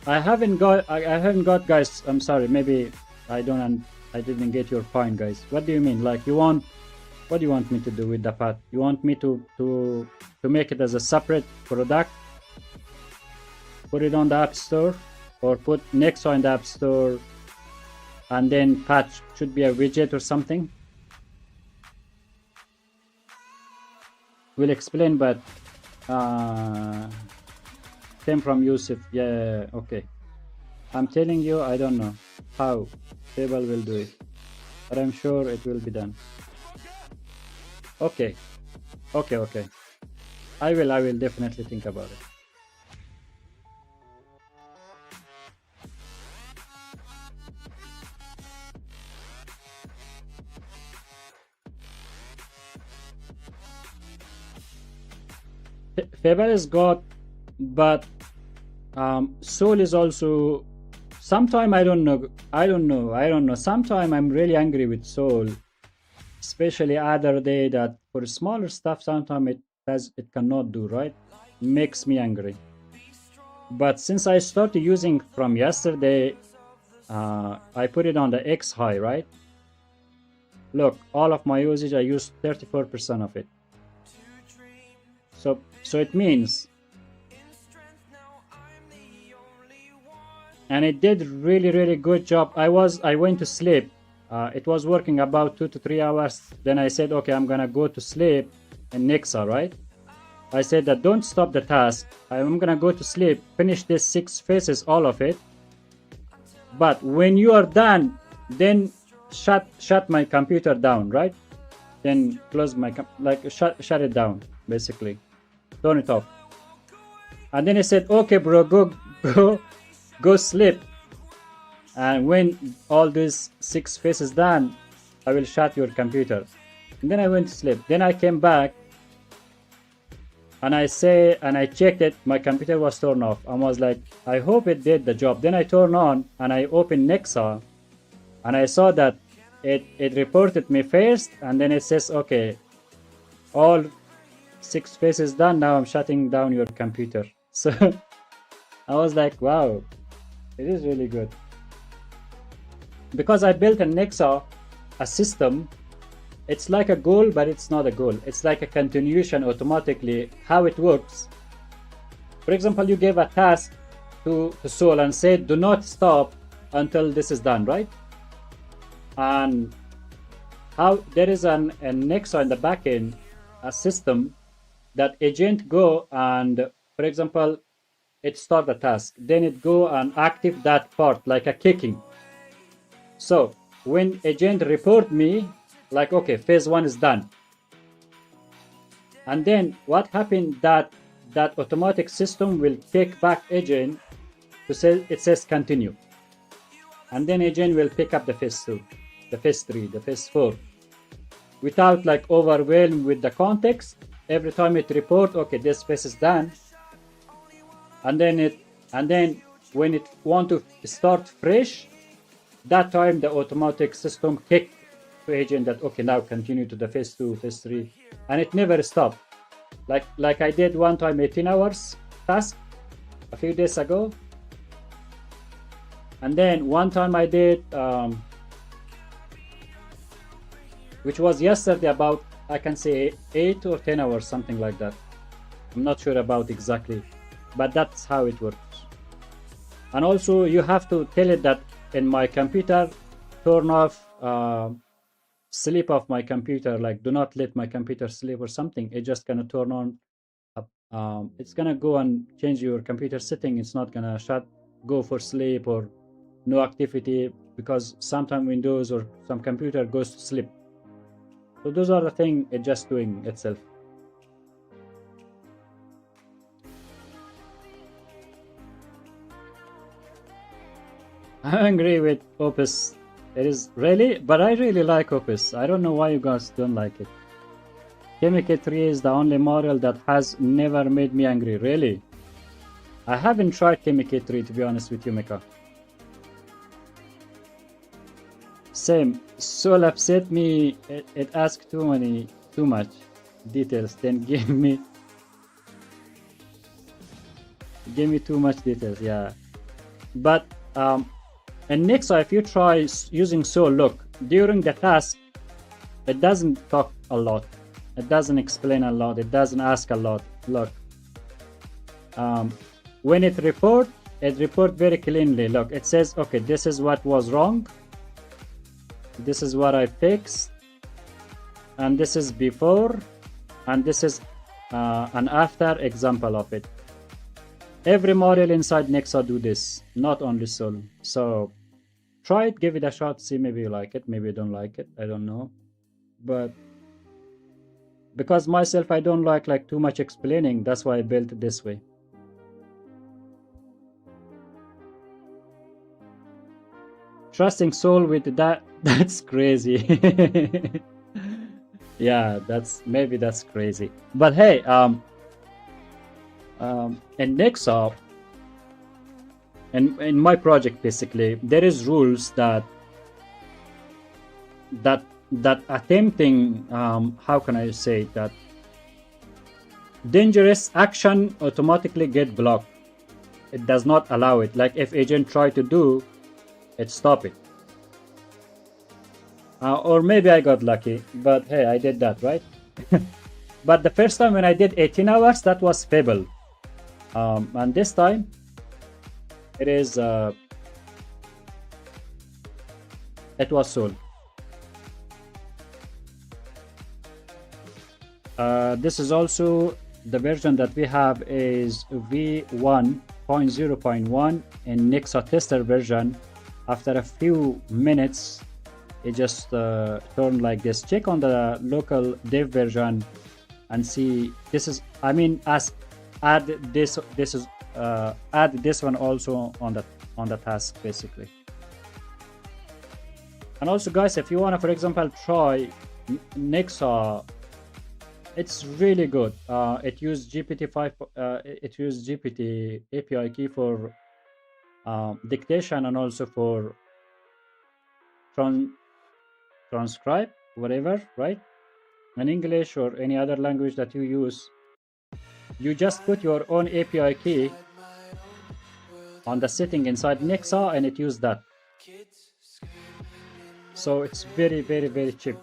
I haven't got guys, I'm sorry, maybe I didn't get your point, guys. What do you mean? Like, what do you want me to do with the path? You want me to make it as a separate product, put it on the App Store, or put Nexa in the App Store, and then path should be a widget or something? We'll explain, but came from Yusuf. Yeah, okay. I'm telling you, I don't know how Fable will do it, but I'm sure it will be done. Okay. I will definitely think about it. Fable is good, but Soul is also. Sometimes I don't know. Sometimes I'm really angry with Soul, especially other day that for smaller stuff. Sometimes it cannot do right. Makes me angry. But since I started using from yesterday, I put it on the X high, right? Look, all of my usage, I used 34% of it. So it means, and it did really good job. I went to sleep. It was working about 2 to 3 hours. Then I said, okay, I'm gonna go to sleep in Nexa, right? I said that don't stop the task. I'm gonna go to sleep, finish this 6 phases, all of it. But when you are done, then shut my computer down, right? Then close my shut it down, basically. Turn it off. And then I said, okay, bro, go sleep. And when all these 6 phases done, I will shut your computer. And then I went to sleep. Then I came back and I checked it. My computer was turned off. I was like, I hope it did the job. Then I turned on and I opened Nexa and I saw that it reported me first, and then it says, okay, all 6 phases done. Now I'm shutting down your computer. So I was like, wow, it is really good. Because I built a Nexa, a system. It's like a goal, but it's not a goal. It's like a continuation automatically. How it works. For example, you gave a task to Soul and said, do not stop until this is done, right? And how there is a Nexa in the backend, a system that agent go and, for example, it start the task. Then it go and active that part like a kicking. So when agent report me, like, okay, phase 1 is done. And then what happened, that automatic system will take back agent to say, it says continue. And then agent will pick up the phase 2, the phase 3, the phase 4. Without like overwhelmed with the context. Every time it report, okay, this phase is done. And then when it want to start fresh, that time the automatic system kick to agent that, okay, now continue to the phase 2, phase 3, and it never stopped. Like I did one time 18 hours task a few days ago, and then one time I did which was yesterday, about, I can say 8 or 10 hours, something like that. I'm not sure about exactly, but that's how it works. And also you have to tell it that in my computer, turn off sleep off my computer, like do not let my computer sleep or something. It's just gonna turn on up. It's gonna go and change your computer setting. It's not gonna go for sleep or no activity, because sometimes Windows or some computer goes to sleep. So those are the things it's just doing itself. I agree with Opus. It is really, but I really like Opus. I don't know why you guys don't like it. Chemical 3 is the only model that has never made me angry. Really? I haven't tried Chemical 3, to be honest with you, Mika. Same. Soul upset me. It asked too much details. Then give me too much details. Yeah, but and Nexa, if you try using Soul, look, during the task, it doesn't talk a lot. It doesn't explain a lot. It doesn't ask a lot. Look, when it report very cleanly. Look, it says, okay, this is what was wrong. This is what I fixed. And this is before. And this is an after example of it. Every model inside Nexa do this, not only Soul. So try it, give it a shot, see maybe you like it, maybe you don't like it, I don't know. But because myself, I don't like too much explaining, that's why I built it this way. Trusting Soul with that's crazy. Yeah, maybe that's crazy. But hey, in Nexa, in my project, basically, there is rules that attempting, how can I say that, dangerous action automatically get blocked. It does not allow it. Like if agent try to do it, stop it. Or maybe I got lucky, but hey, I did that, right? But the first time when I did 18 hours, that was Fable. And this time, it is it was Soul. This is also the version that we have is v1.0.1 in Nexa tester version. After a few minutes, it just turned like this. Check on the local dev version and see. This is, I mean, add this one also on the task, basically. And also, guys, if you want to, for example, try Nexa, it's really good. It used GPT-5. It used GPT API key for dictation and also for transcribe, whatever, right? In English or any other language that you use, you just put your own API key on the setting inside Nexa, and it used that. So it's very, very, very cheap.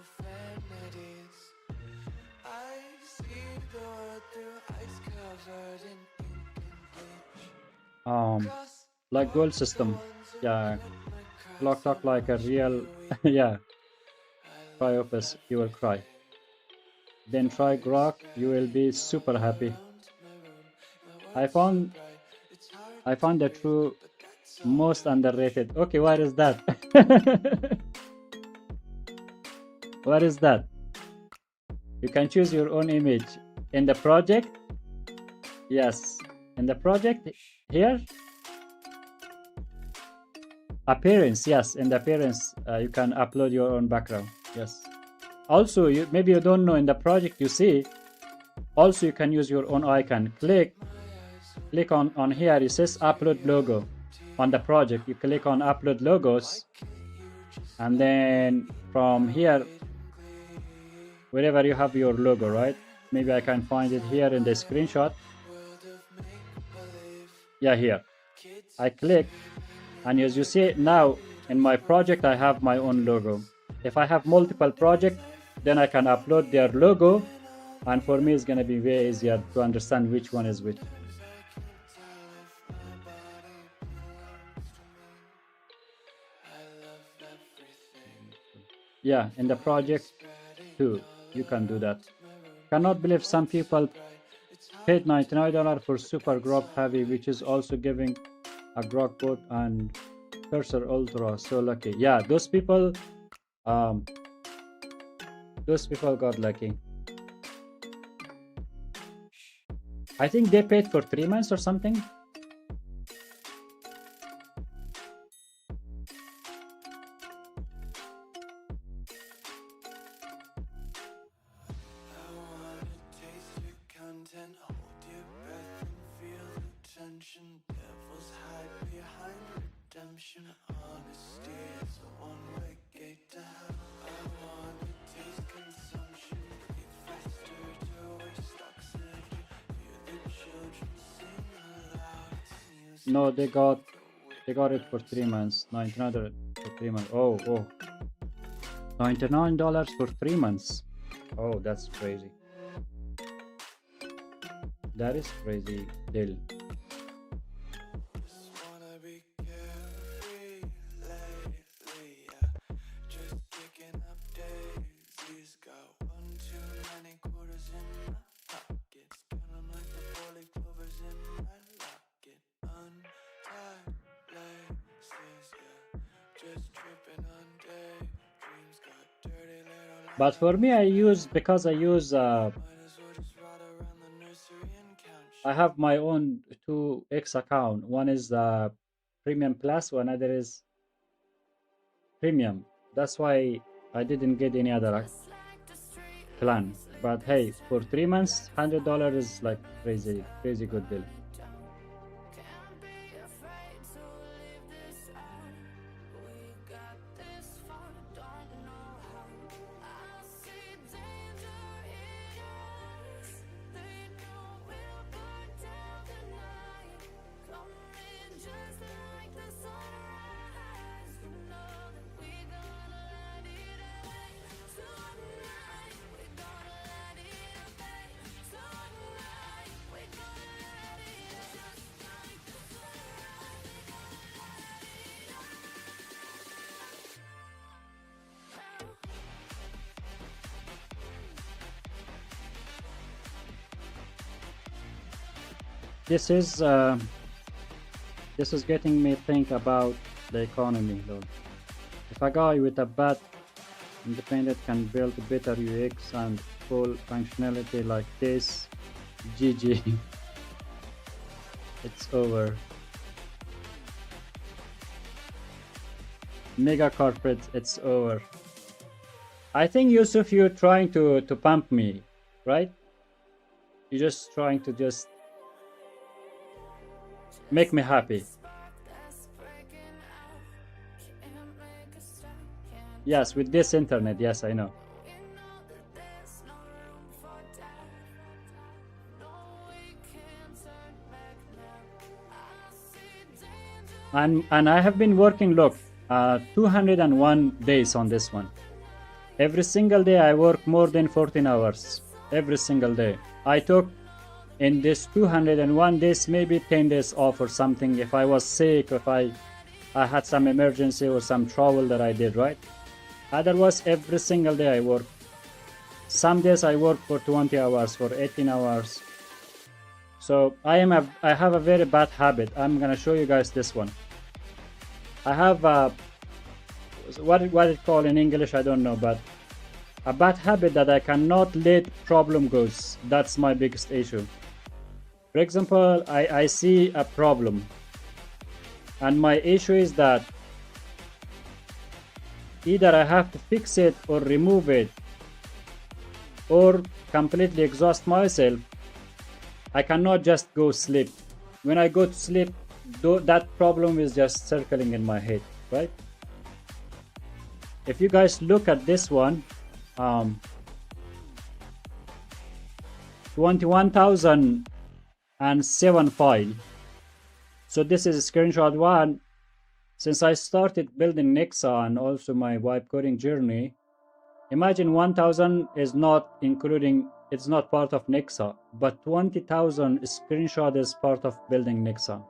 Like goal system, yeah. Clock talk like a real, yeah. Try Opus, you will cry. Then try Grok, you will be super happy. I found the true most underrated. Okay, what is that? What is that? You can choose your own image in the project. Yes, in the project here. Appearance, yes, in the appearance, you can upload your own background. Yes. Also, maybe you don't know, in the project you see, also you can use your own icon. Click on here. It says upload logo on the project. You click on upload logos, and then from here, wherever you have your logo, right? Maybe I can find it here in the screenshot. Yeah, here. I click, and as you see now in my project, I have my own logo. If I have multiple projects, then I can upload their logo, and for me it's gonna be way easier to understand which one is which. Yeah, in the project too, you can do that. Cannot believe some people paid $99 for Super Grok Heavy, which is also giving a Grok boot and Cursor Ultra. So lucky. Yeah, um, those people got lucky. I think they paid for 3 months or something. No, they got it for 3 months. $99 for 3 months. Oh, $99 for 3 months. Oh, that's crazy. That is crazy deal. But for me, because I use I have my own 2X account. One is Premium Plus, one other is Premium. That's why I didn't get any other plan. But hey, for 3 months, $100 is like crazy, crazy good deal. This is getting me think about the economy, though. If a guy with a bad independent can build better UX and full functionality like this, GG, it's over. Mega corporate, it's over. I think Yusuf, you're trying to pump me, right? You're just trying to just make me happy. Yes, with this internet, yes, I know. And I have been working, look, 201 days on this one. Every single day I work more than 14 hours. Every single day. I took in this 201 days maybe 10 days off or something if I was sick, if I had some emergency or some travel that I did, right? Otherwise, every single day I work. Some days I work for 20 hours, for 18 hours. So I have a very bad habit. I'm gonna show you guys this one. I have what it called in English, I don't know, but a bad habit that I cannot let problem goes. That's my biggest issue. For example, I see a problem, and my issue is that either I have to fix it or remove it or completely exhaust myself. I cannot just go sleep. When I go to sleep, that problem is just circling in my head, right? If you guys look at this one, 21,007 file. So this is screenshot one. Since I started building Nexa and also my vibe coding journey, imagine 1,000 is not including, it's not part of Nexa, but 20,000 screenshot is part of building Nexa.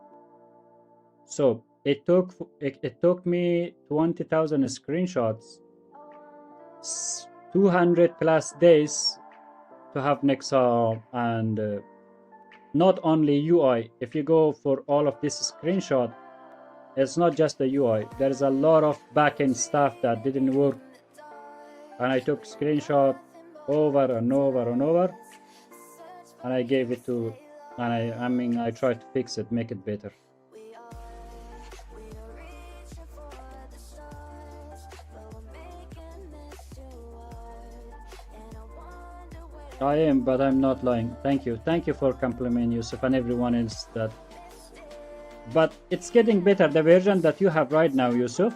So it took me 20,000 screenshots 200 plus days to have Nexa, and not only UI. If you go for all of this screenshot, it's not just the UI. There's a lot of backend stuff that didn't work, and I took screenshot over and over and over, and I gave it to, and I tried to fix it, make it better. I am, but I'm not lying. Thank you for complimenting Yusuf and everyone else that. But it's getting better. The version that you have right now, Yusuf,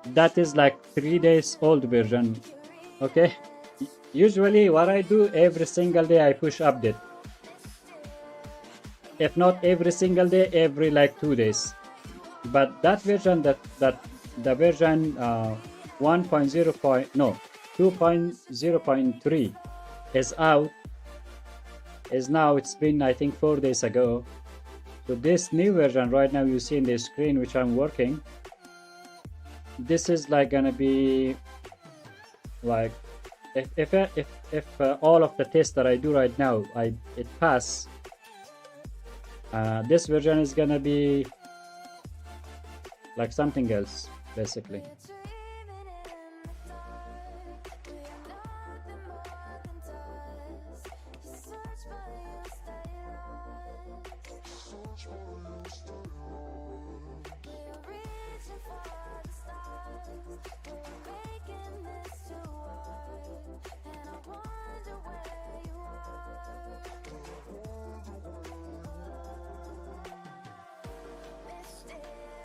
that is like 3 days old version. Okay. Usually, what I do every single day, I push update. If not every single day, every like 2 days. But that version, the version 2.0.3 is out. Is now, it's been I think 4 days ago. So this new version right now you see in the screen, which I'm working, this is like gonna be like if all of the tests that I do right now it pass, this version is gonna be like something else basically.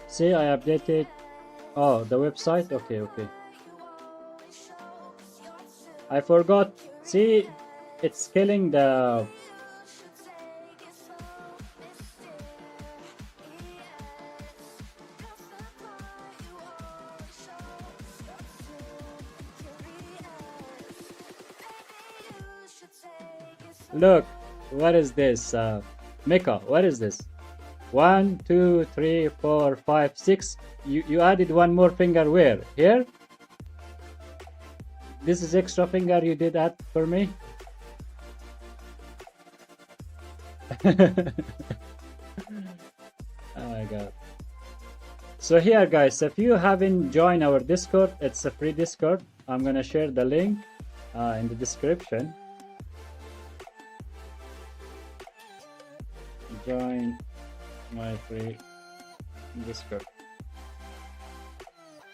See, I updated. Oh, the website. Okay. I forgot. See, it's killing the. Look, what is this? Mecca, what is this? 1, 2, 3, 4, 5, 6. You added one more finger where? Here? This is extra finger you did add for me? Oh my god. So here guys, if you haven't joined our Discord, it's a free Discord. I'm gonna share the link in the description. Join my free Discord.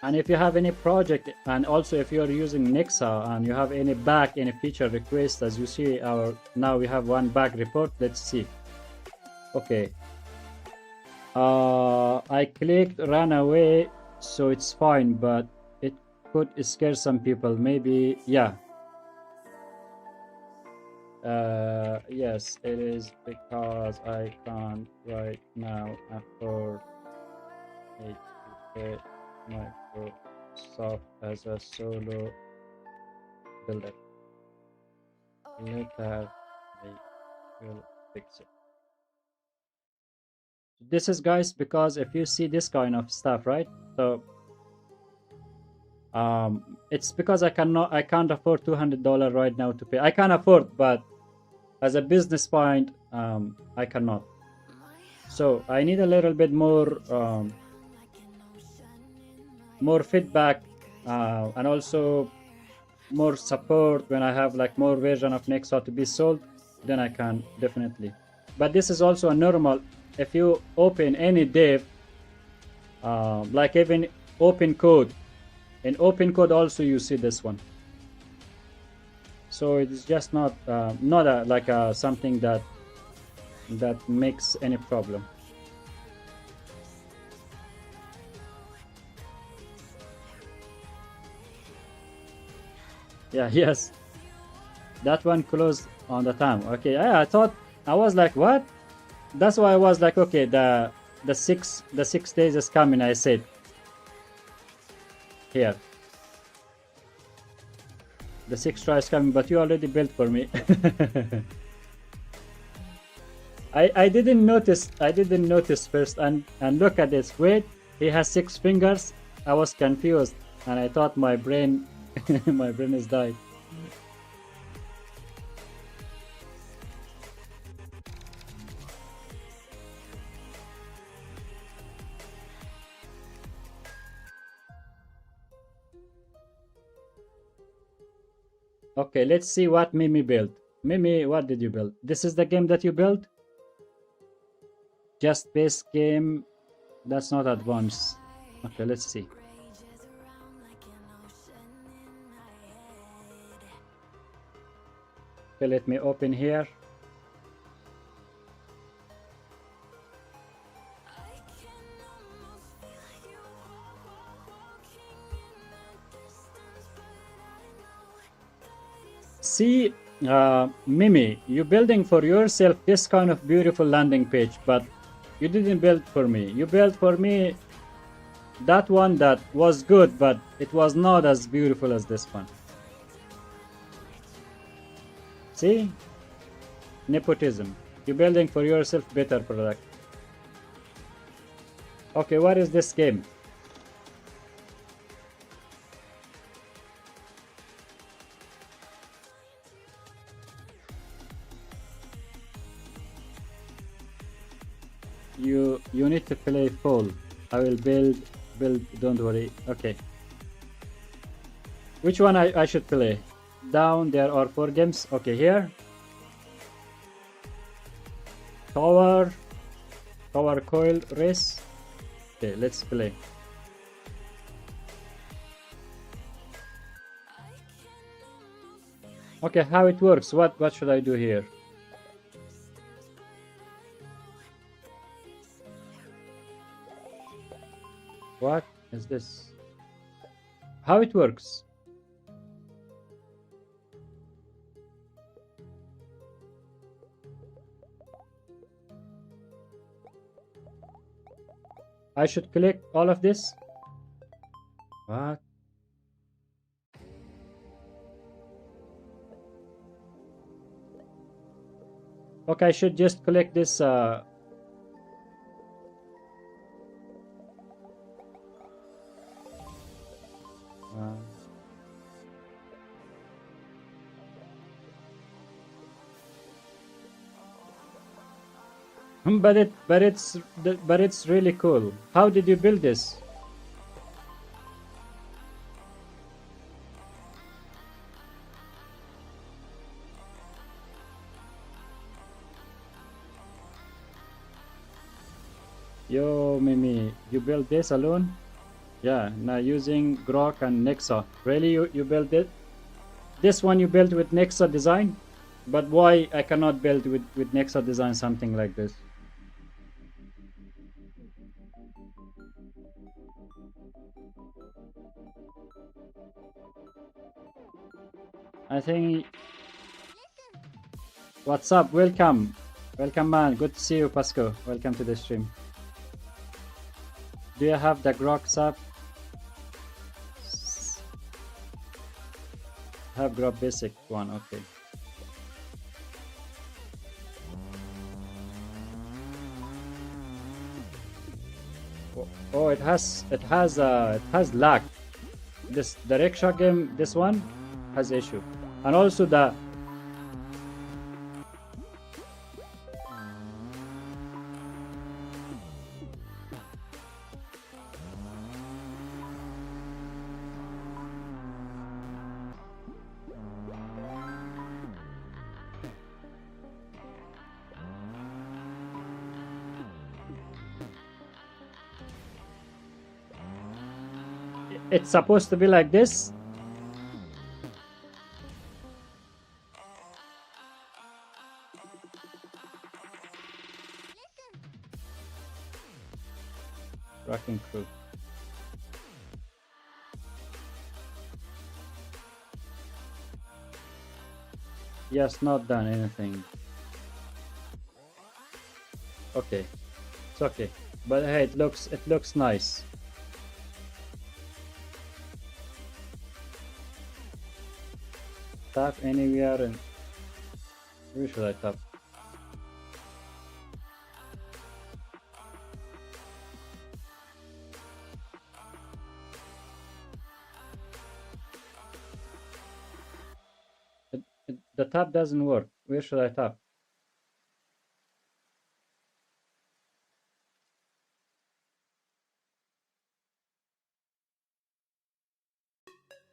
And if you have any project, and also if you're using Nexa and you have any feature request, as you see now we have one bug report. Let's see. Okay, I clicked run away, so it's fine, but it could scare some people, maybe. Yeah, yes, it is because I can't right now afford it to get Microsoft as a solo builder. Later I will fix it. This is, guys, because if you see this kind of stuff, right? So it's because I can't afford $200 right now to pay. I can afford, but as a business point, I cannot. So I need a little bit more feedback, and also more support. When I have like more version of Nexa to be sold, then I can definitely. But this is also a normal. If you open any dev, like even open code, in open code also you see this one. So it's just not something that makes any problem. Yeah, yes, that one closed on the time. Okay, I thought, I was like, what? That's why I was like, okay, the 6 days is coming. I said here the 6 try is coming, but you already built for me. I didn't notice first, and look at this. Wait, he has 6 fingers. I was confused, and I thought my brain My brain is died. Okay, let's see what Mimi built. Mimi, what did you build? This is the game that you built? Just base game. That's not advanced. Okay, let's see. Okay, let me open here. See, Mimi, you building for yourself this kind of beautiful landing page, but you didn't build for me. You built for me that one that was good, but it was not as beautiful as this one. See? Nepotism. You're building for yourself better product. Okay, what is this game? You need to play full. I will build, don't worry. Okay. Which one I should play? Down, there are 4 games. Okay, here. Tower coil race. Okay, let's play. Okay, how it works? What should I do here? What is this? How it works? I should click all of this? What? Okay, I should just click this but it's really cool. How did you build this? Yo, Mimi, you built this alone? Yeah, now using Grok and Nexa. Really, you built it? This one you built with Nexa design? But why I cannot build with Nexa design something like this? I think... What's up? Welcome. Welcome, man. Good to see you, Pasco. Welcome to the stream. Do you have the Grok sub? Have Grok basic one, okay. Oh, it has lag. The rickshaw game, this one has issue, and also the it's supposed to be like this. Rocking crew. Yes, not done anything. Okay, it's okay. But hey, it looks nice. Tap anywhere and where should I tap? the tab doesn't work. Where should I tap?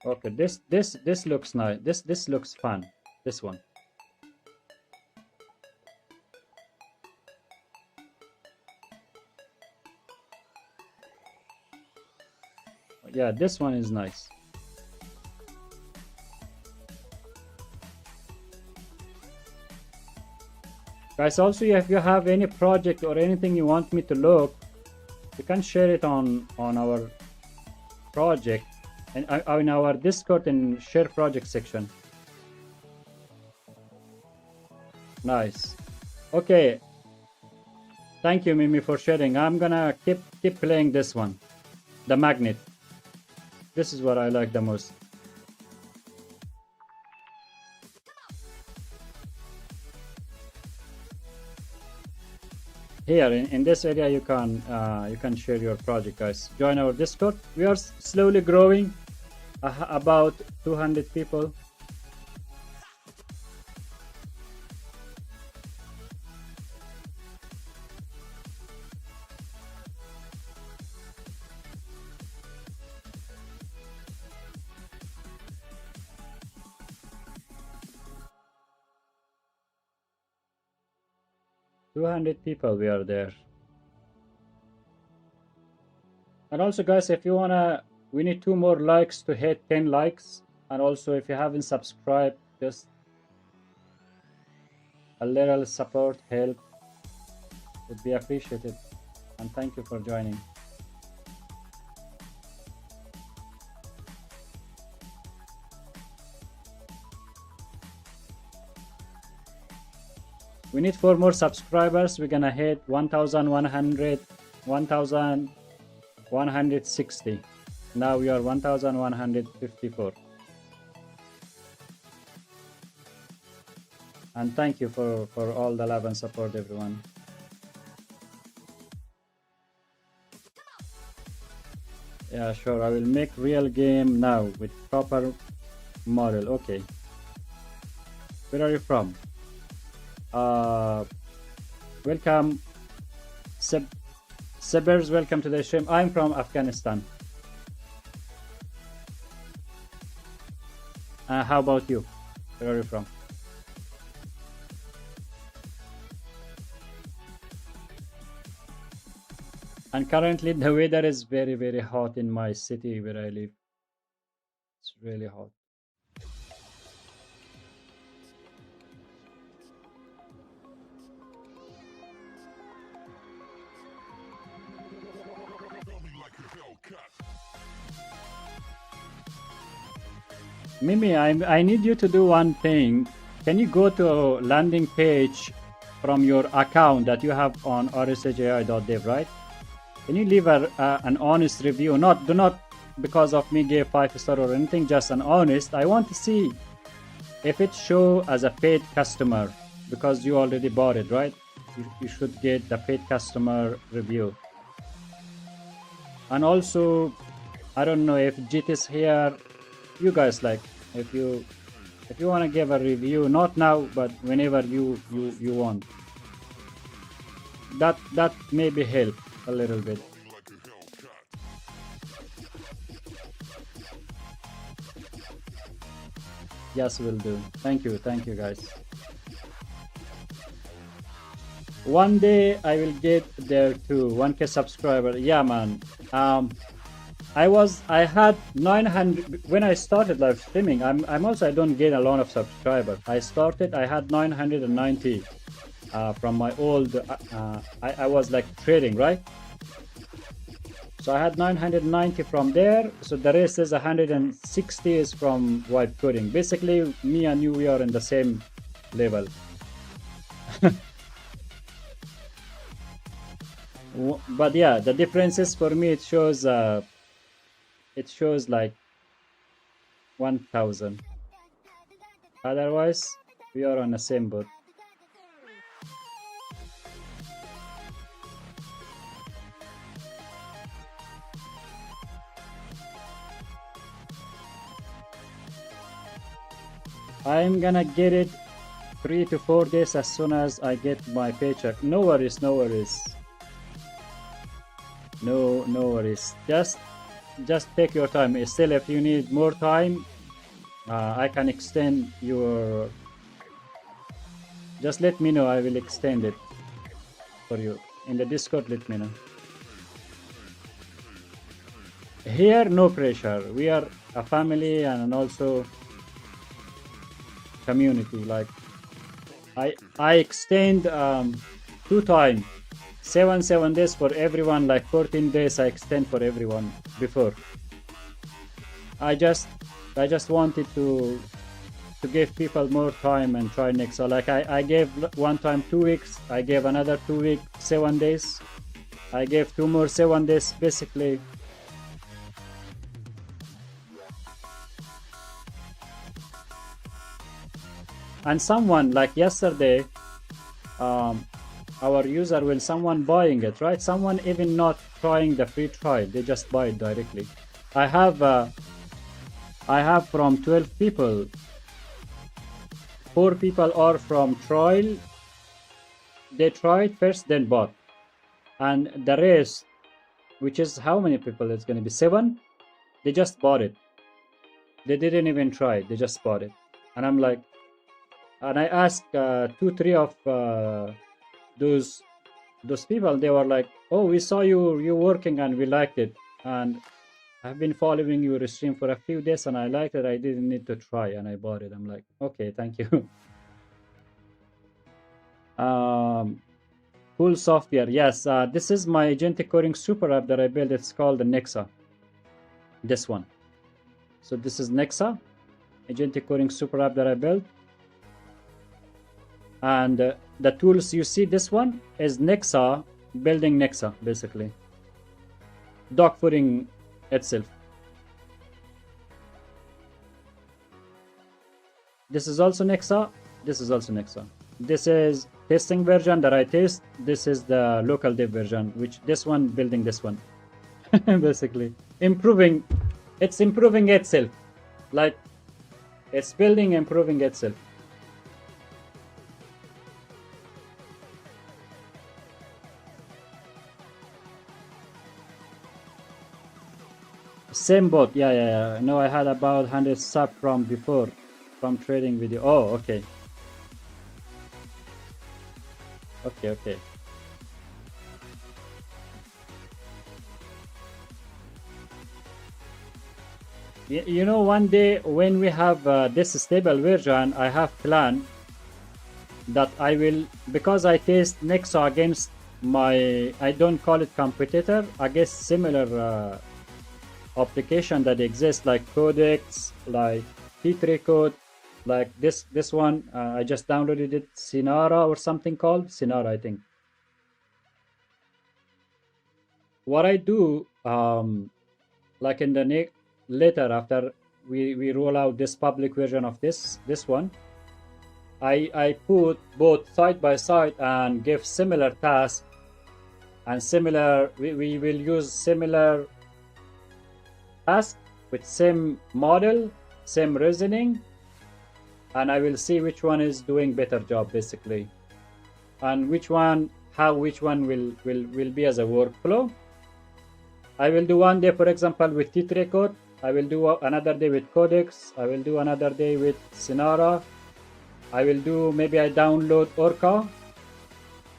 Okay, this looks nice. This looks fun. This one. Yeah, this one is nice. Guys, also if you have any project or anything you want me to look, you can share it on our project and in our Discord and share project section. Nice. Okay. Thank you, Mimi, for sharing. I'm gonna keep playing this one, the magnet. This is what I like the most. Here in this area, you can share your project, guys. Join our Discord. We are slowly growing, about 200 people. People we are there. And also, guys, if you wanna, we need 2 more likes to hit 10 likes. And also, if you haven't subscribed, just a little support, help would be appreciated. And thank you for joining. We need 4 more subscribers. We're gonna hit 1160. Now we are 1154. And thank you for all the love and support, everyone. Yeah, sure. I will make real game now with proper model. Okay. Where are you from? Welcome, Sebers. Welcome to the stream. I'm from Afghanistan. How about you? Where are you from? And currently the weather is very, very hot in my city where I live. It's really hot. Mimi, I need you to do one thing. Can you go to a landing page from your account that you have on rshai.dev, right? Can you leave an honest review? Do not because of me give 5-star or anything, just an honest. I want to see if it show as a paid customer because you already bought it, right? You should get the paid customer review. And also, I don't know if JIT is here. You guys, like, if you want to give a review, not now, but whenever you want. That maybe help a little bit. Yes, will do. Thank you guys. One day I will get there too. 1K subscriber. Yeah, man. I had 900 when I started live streaming. I'm also, I don't get a lot of subscribers. I had 990 from my old I was like trading, right? So I had 990 from there. So the rest is 160 is from wipe coding. Basically, me and you, we are in the same level. But yeah, the differences for me, it shows like 1000. Otherwise, we are on the same boat. I'm gonna get it 3 to 4 days as soon as I get my paycheck. No worries, no worries. No worries. Just take your time. Still, if you need more time, I can extend your. Just let me know. I will extend it for you in the Discord. Let me know. Here, no pressure. We are a family and also community. Like I extend 2 times. 7 days for everyone, like 14 days I extend for everyone before. I just wanted to give people more time and try Nexa. Like I gave one time 2 weeks, I gave another 2 weeks 7 days, I gave 2 more 7 days basically. And someone like yesterday, our user will someone buying it, right? Someone even not trying the free trial, they just buy it directly. I have from 12 people, 4 people are from trial. They tried first, then bought, and the rest, which is how many people? It's going to be 7. They just bought it. They didn't even try. They just bought it, and I'm like, and I asked 2, 3 of those people. They were like, "Oh, we saw you working and we liked it, and I've been following your stream for a few days and I liked it. I didn't need to try and I bought it." I'm like, okay, thank you. Cool software. Yes, this is my agentic coding super app that I built. It's called the Nexa. This one. So this is Nexa, agentic coding super app that I built. And the tools you see, this one is Nexa, building Nexa, basically. Dog fooding itself. This is also Nexa. This is also Nexa. This is testing version that I test. This is the local dev version, which this one building this one. Basically improving, it's improving itself. Like it's building, improving itself. Same bot. Yeah. No, I had about 100 sub from before, from trading video. Oh, okay. Okay. You know, one day when we have this stable version, I have plan that I will, because I test Nexa against my, I don't call it competitor, I guess similar application that exists like Codex, like T3 code, like this one. I just downloaded it, Sinara or something called Sinara, I think. What I do, like in the later after we roll out this public version of this one, I put both side by side and give similar tasks and similar, we will use similar task with same model, same reasoning, and I will see which one is doing better job basically, and which one will be as a workflow. I will do one day, for example, with T3 code. I will do another day with Codex. I will do another day with Sinara. I will do, maybe I download Orca.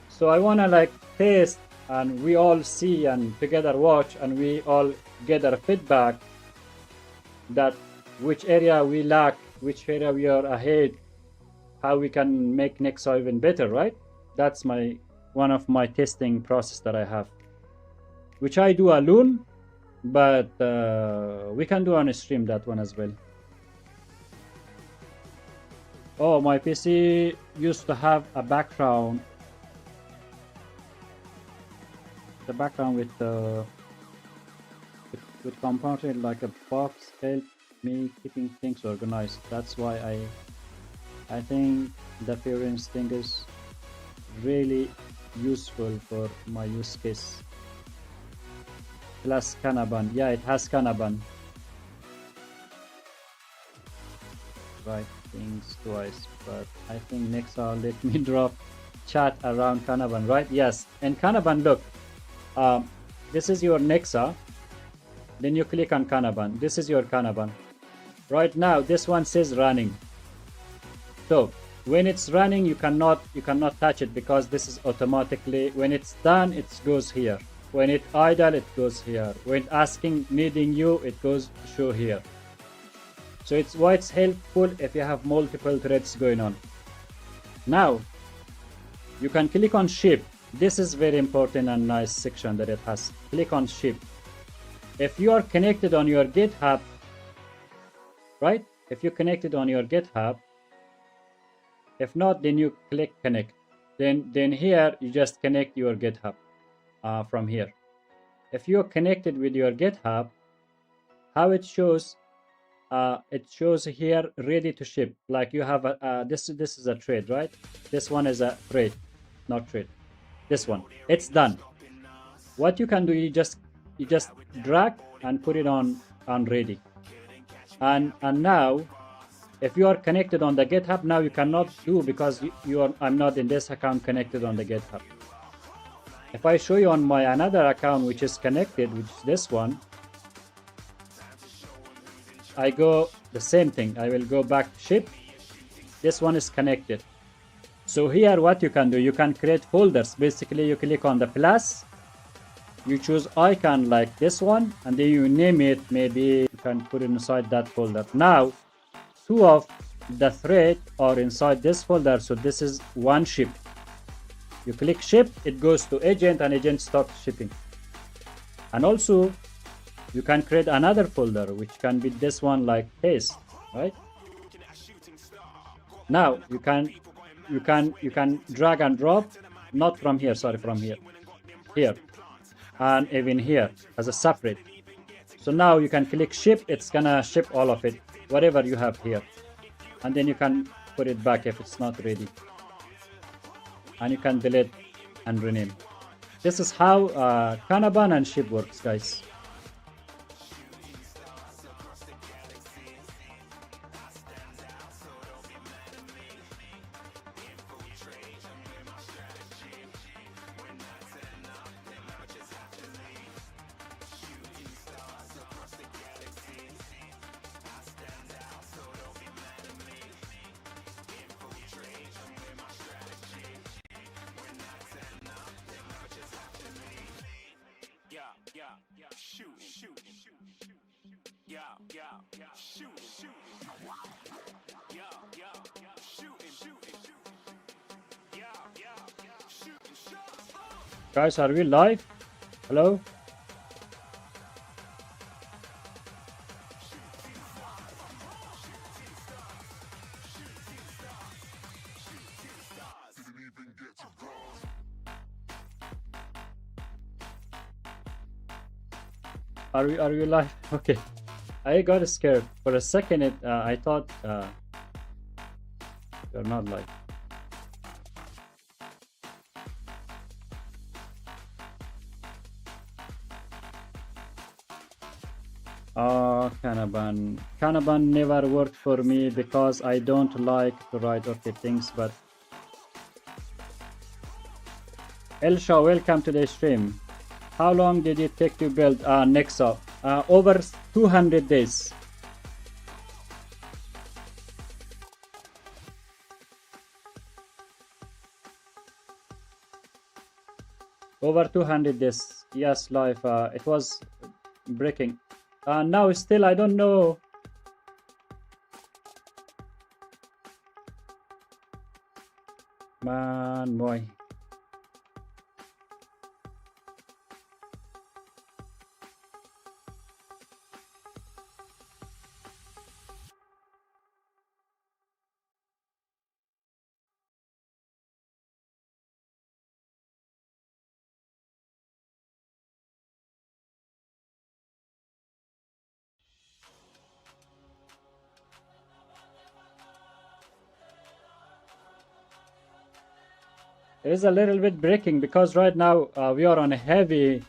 So I want to like test and we all see and together watch and we all get our feedback that which area we lack, which area we are ahead, how we can make Nexa even better, right? That's one of my testing process that I have, which I do alone, but we can do on a stream that one as well. Oh, my PC used to have a background, the background with component like a box help me keeping things organized. That's why I think the appearance thing is really useful for my use case. Plus Kanban. Yeah, it has Kanban. write things twice, but I think Nexa let me drop chat around Kanban, right? Yes. And Kanban, look, this is your Nexa. Then you click on Kanban. This is your Kanban. Right now, this one says running. So when it's running, you cannot touch it because this is automatically. When it's done, it goes here. When it idle, it goes here. When asking, needing you, it goes show here. So it's why it's helpful if you have multiple threads going on. Now you can click on ship. This is very important and nice section that it has. Click on ship. If you are connected on your GitHub, right? If you connected on your GitHub, if not, then you click connect. Then here you just connect your GitHub from here. If you're connected with your GitHub, how it shows here ready to ship. Like you have a this is a trade, right? This one is a trade, not trade. This one, it's done. What you can do, you just drag and put it on ready. And now, if you are connected on the GitHub, now you cannot do because I'm not in this account connected on the GitHub. If I show you on my another account which is connected, which is this one, I go the same thing. I will go back to ship. This one is connected. So here what you can do, you can create folders. Basically you click on the plus, you choose icon like this one, and then you name it. Maybe you can put it inside that folder. Now two of the thread are inside this folder, so this is one ship. You click ship, it goes to agent, and agent starts shipping. And also you can create another folder which can be this one like paste, right? Now you can drag and drop, not from here, sorry, from here, and even here as a separate. So now you can click ship, it's gonna ship all of it, whatever you have here, and then you can put it back if it's not ready, and you can delete and rename. This is how Kanban and ship works, guys. Guys, are we live? Hello? Are we live? Okay. I got scared for a second. I thought you're not live. Kanban never worked for me because I don't like to write things. But Elsha, welcome to the stream. How long did it take to build Nexa? Over 200 days. Over 200 days. Yes, live. It was breaking. Now still I don't know. Man, boy. It is a little bit breaking because right now we are on a heavy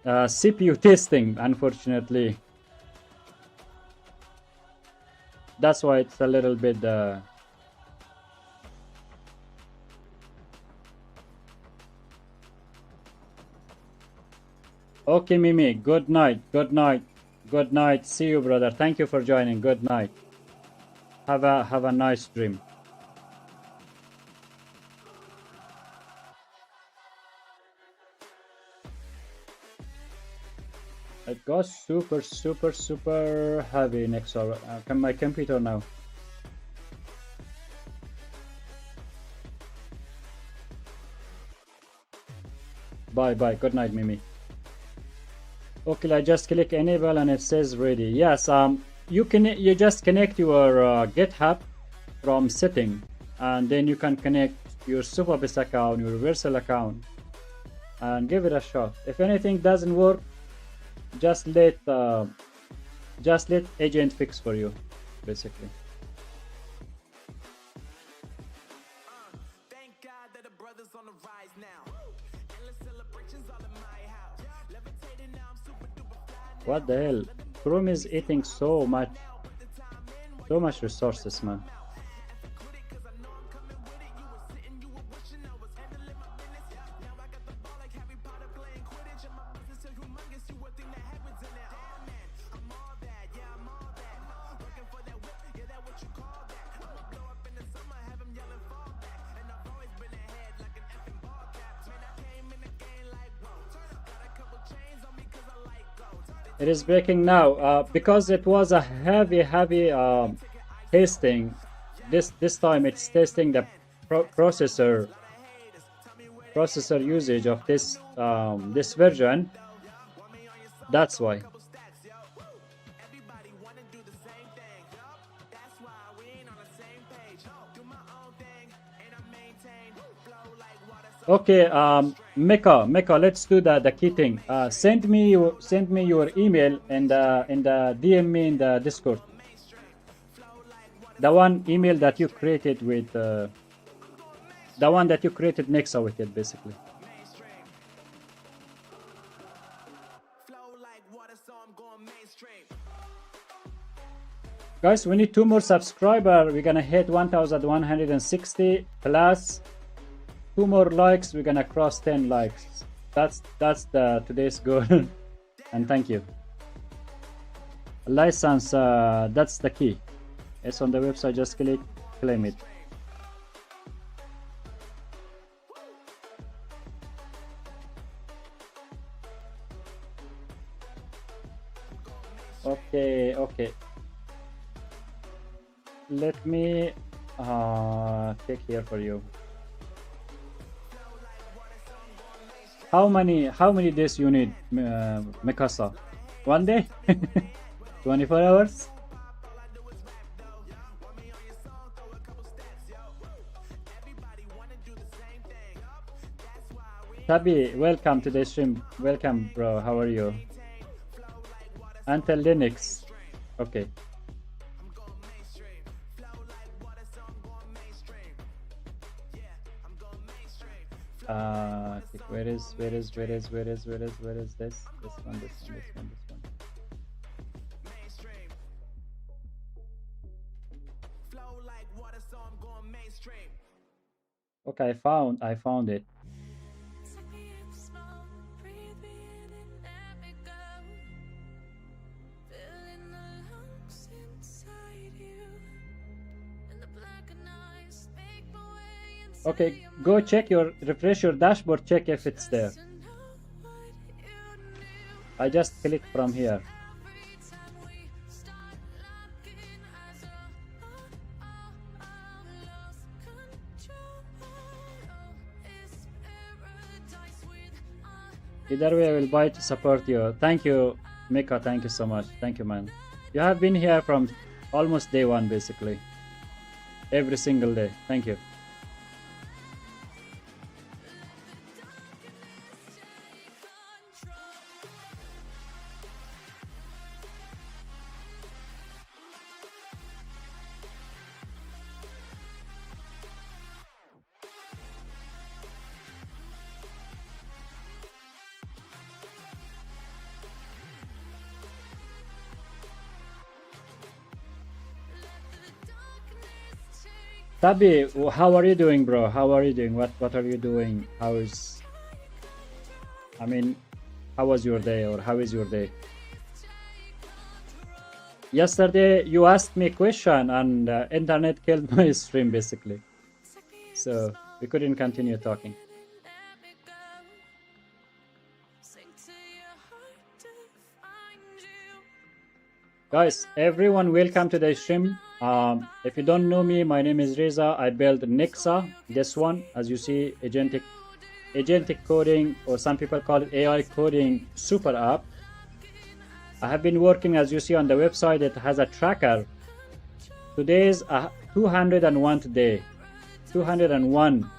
CPU testing, unfortunately. That's why it's a little bit okay, Mimi. Good night. Good night. Good night. See you, brother. Thank you for joining. Good night. Have a nice dream. It got super heavy next hour. My computer now. Bye. Good night, Mimi. Okay, I just click enable and it says ready. Yes, you just connect your GitHub from setting, and then you can connect your Superbase account, your Versal account, and give it a shot. If anything doesn't work, just let agent fix for you, basically. What the hell? Chrome is eating so much resources, man. It is breaking now because it was a heavy testing. This time it's testing the processor usage of this this version. That's why. Okay, Mecca, let's do the key thing. Send me your email and DM me in the Discord. The one email that you created with the one that you created Nexa with it, basically. Guys, we need 2 more subscribers. We're gonna hit 1,160 plus 2 more likes. We're gonna cross 10 likes. That's the today's goal. And thank you. License, that's the key. It's on the website. Just click claim it. Okay. Let me take here for you. How many days you need, Mikasa? 1 day? 24 hours? Tabi, welcome to the stream. Welcome, bro. How are you? Until Linux. Okay. Where is this? This one. Okay, I found it. Okay, go check refresh your dashboard, check if it's there. I just click from here. Either way, I will buy to support you. Thank you, Mika. Thank you so much. Thank you, man. You have been here from almost day 1, basically. Every single day. Thank you. Tabi, how are you doing, bro? How are you doing? What are you doing? How is, I mean, how was your day, or how is your day? Yesterday you asked me a question and internet killed my stream basically, so we couldn't continue talking. Guys, everyone, welcome to the stream. If you don't know me, my name is Reza. I built Nexa, this one, as you see, agentic coding, or some people call it AI coding super app. I have been working, as you see on the website, it has a tracker. Today is 201 day. 201.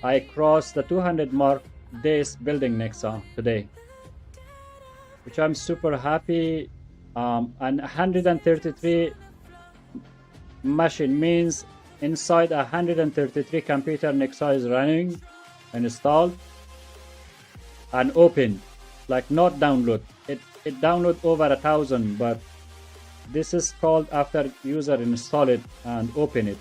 I crossed the 200 mark days building Nexa today, which I'm super happy. And 133 machine means inside 133 computer Nexa is running and installed and open, like not download. It download over 1,000, but this is called after user install it and open it.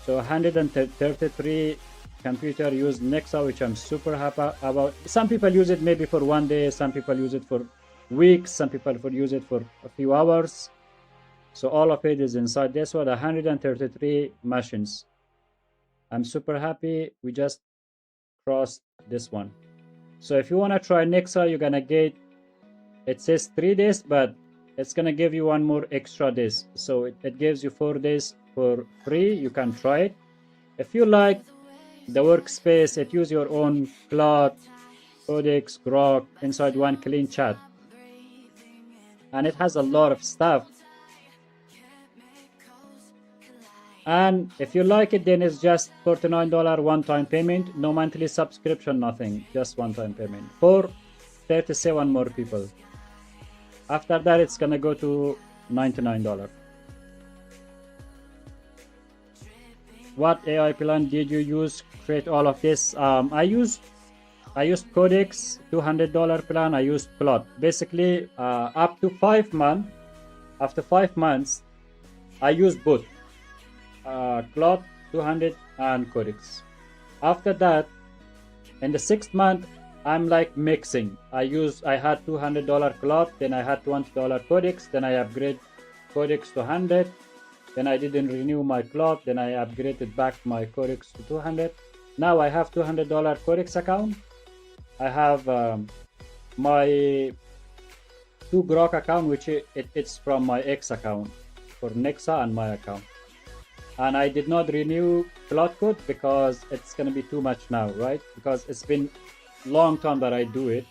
So 133 computer use Nexa, which I'm super happy about. Some people use it maybe for one day, some people use it for weeks, some people use it for a few hours. So all of it is inside this one, 133 machines. I'm super happy we just crossed this one. So if you want to try Nexa, you're gonna get, it says 3 days, but it's gonna give you one more extra days. So it gives you 4 days for free. You can try it. If you like the workspace, it use your own plot, codex, grok inside one clean chat. And it has a lot of stuff. And if you like it, then it's just $49 one-time payment, no monthly subscription, nothing, just one-time payment for 37 more people. After that, it's gonna go to $99. What AI plan did you use to create all of this? I used Codex, $200 plan. I used Plot. Basically, up to 5 months. After 5 months, I used both Plot 200 and Codex. After that, in the 6th month, I'm like mixing. I had $200 Plot, then I had $20 Codex, then I upgrade Codex to 100. Then I didn't renew my Plot, then I upgraded back my Codex to 200. Now I have $200 Codex account. I have my 2 Grok account, which it's from my X account for Nexa and my account. And I did not renew Plot code because it's going to be too much now, right? Because it's been long time that I do it.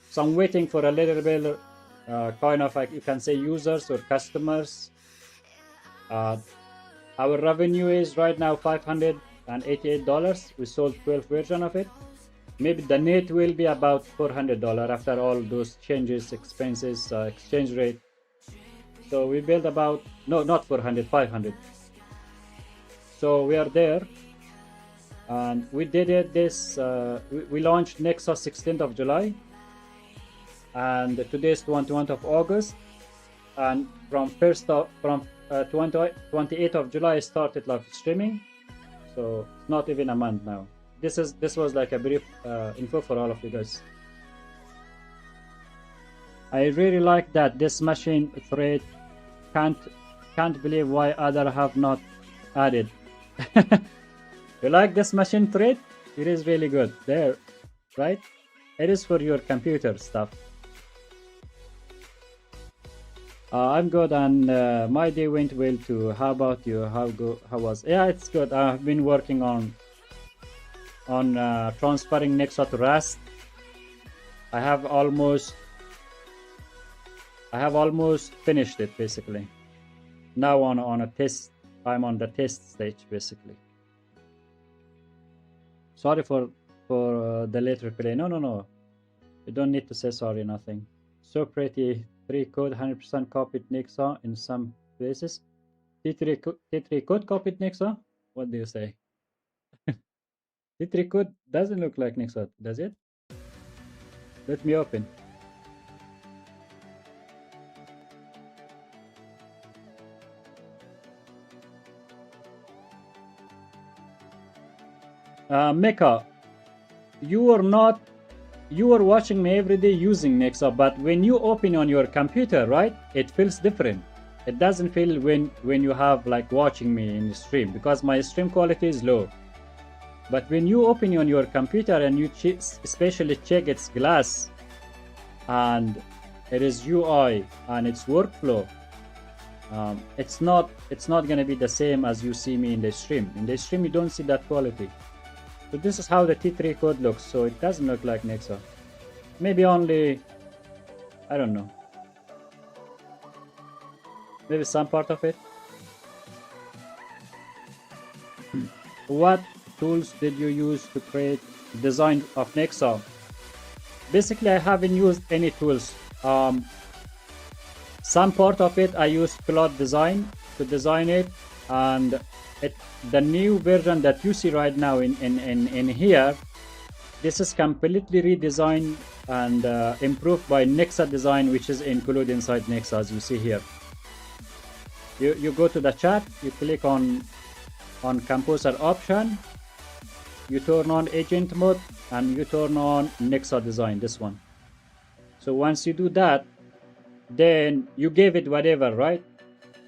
So I'm waiting for a little bit, kind of like you can say users or customers. Our revenue is right now $588. We sold 12 versions of it. Maybe the net will be about $400 after all those changes, expenses, exchange rate. So we built about, no, not 400, 500. So we are there. And we did it we launched Nexa 16th of July. And today is 21st of August. And from 28th of July, I started live streaming. So it's not even a month now. This was like a brief info for all of you guys. I really like that this machine thread. Can't believe why other have not added. You like this machine thread? It is really good there, right? It is for your computer stuff. I'm good, and my day went well too. How about you? How was? Yeah, it's good. I've been working on transferring Nexa to Rust. I have almost finished it basically. Now on a test, I'm on the test stage basically. Sorry for the late replay. No. You don't need to say sorry. Nothing. So pretty. T3 code 100% copied Nexa in some places. T3 code copied Nexa? What do you say? T3 code doesn't look like Nexa, does it? Let me open. Mecca, you are not, you are watching me every day using Nexa, but when you open on your computer, right, it feels different. It doesn't feel when you have like watching me in the stream, because my stream quality is low. But when you open on your computer and you especially check its glass and it is UI and its workflow, it's not gonna be the same as you see me in the stream. In the stream, you don't see that quality. So this is how the T3 code looks. So it doesn't look like Nexa. Maybe only, I don't know. Maybe some part of it. What tools did you use to create design of Nexa? Basically, I haven't used any tools. Some part of it I used Cloud Design to design it, and the new version that you see right now in here, this is completely redesigned and improved by Nexa design, which is included inside Nexa, as you see here. You go to the chat, you click on composer option, you turn on agent mode, and you turn on Nexa design, this one. So once you do that, then you give it whatever, right?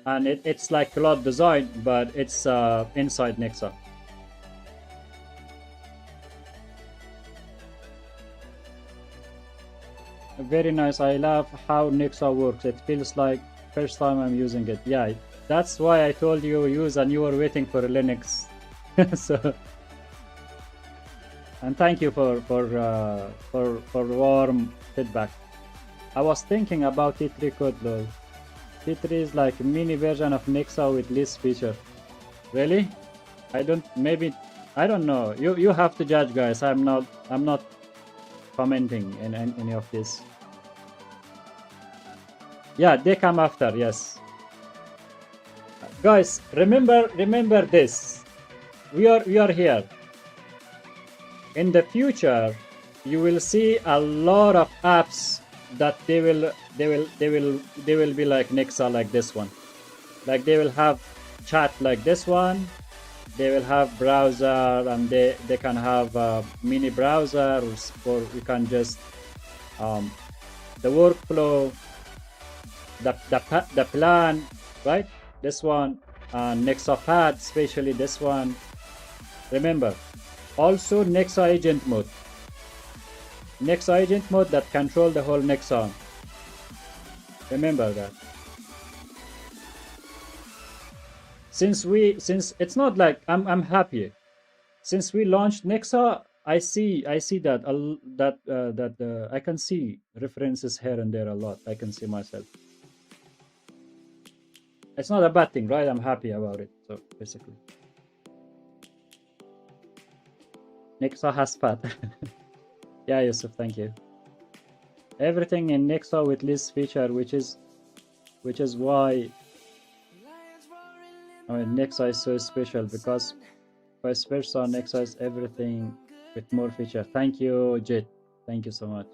And it's like Cloud Design, but it's inside Nexa. Very nice. I love how Nexa works. It feels like first time I'm using it. Yeah, that's why I told you use, and you were waiting for Linux. So, and thank you for warm feedback. I was thinking about T3 code though. T3 is like a mini version of Nexa with list feature. Really? I don't know. You have to judge, guys. I'm not commenting in any of this. Yeah, they come after, yes. Guys, remember this. We are here. In the future, you will see a lot of apps that they will be like Nexa, like this one. Like they will have chat like this one. They will have browser, and they can have mini browser, or you can just the workflow, the plan, right? This one, and Nexa pad, especially this one. Remember, also Nexa agent mode. Nexa agent mode that control the whole Nexa. Remember that. Since it's not like I'm happy. Since we launched Nexa, I see that I can see references here and there a lot. I can see myself. It's not a bad thing, right? I'm happy about it. So basically, Nexa has path. Yeah, Yusuf, thank you. Everything in Nexa with list feature, which is why Nexa is so special, because vice versa, Nexa is everything with more feature. Thank you, Jet. Thank you so much.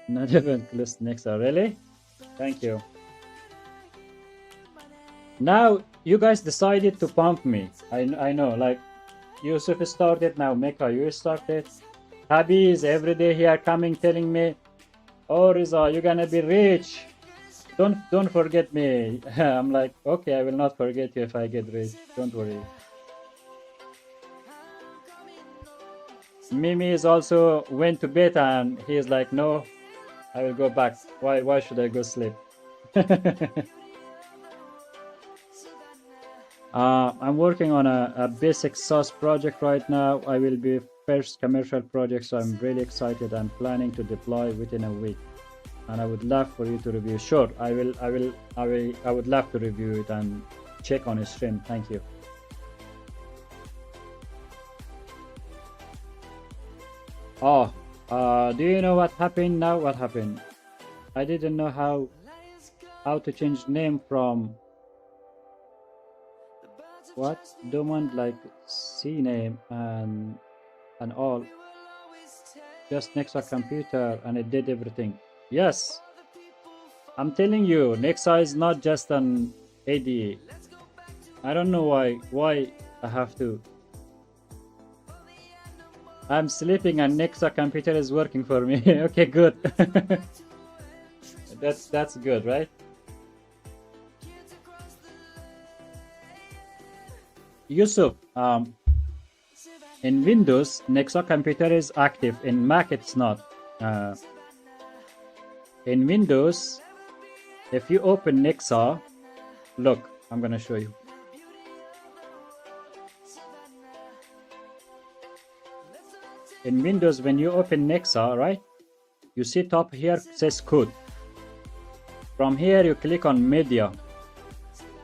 Not even close to Nexa, really? Thank you. Now you guys decided to pump me. I know, like Yusuf started, now Mecca, you started. Habi is every day here coming telling me, oh Riza, you're gonna be rich. Don't forget me. I'm like, okay, I will not forget you if I get rich. Don't worry. Mimi is also went to bed, and he is like, no, I will go back. Why should I go sleep? I'm working on a basic SaaS project right now. I will be first commercial project, so I'm really excited. I'm planning to deploy within a week, and I would love for you to review. Sure, I would love to review it and check on his stream. Thank you. Oh, do you know what happened now? What happened? I didn't know how to change name from what domain, like C name and all. Just Nexa computer, and it did everything. Yes. I'm telling you, Nexa is not just an ADE. I don't know why I have to. I'm sleeping and Nexa computer is working for me. Okay, good. That's good, right? Yusuf, in Windows, Nexa computer is active. In Mac, it's not. Uh, in Windows, if you open Nexa, look, I'm gonna show you. In Windows, when you open Nexa, right, you see top here says code. From here, you click on media.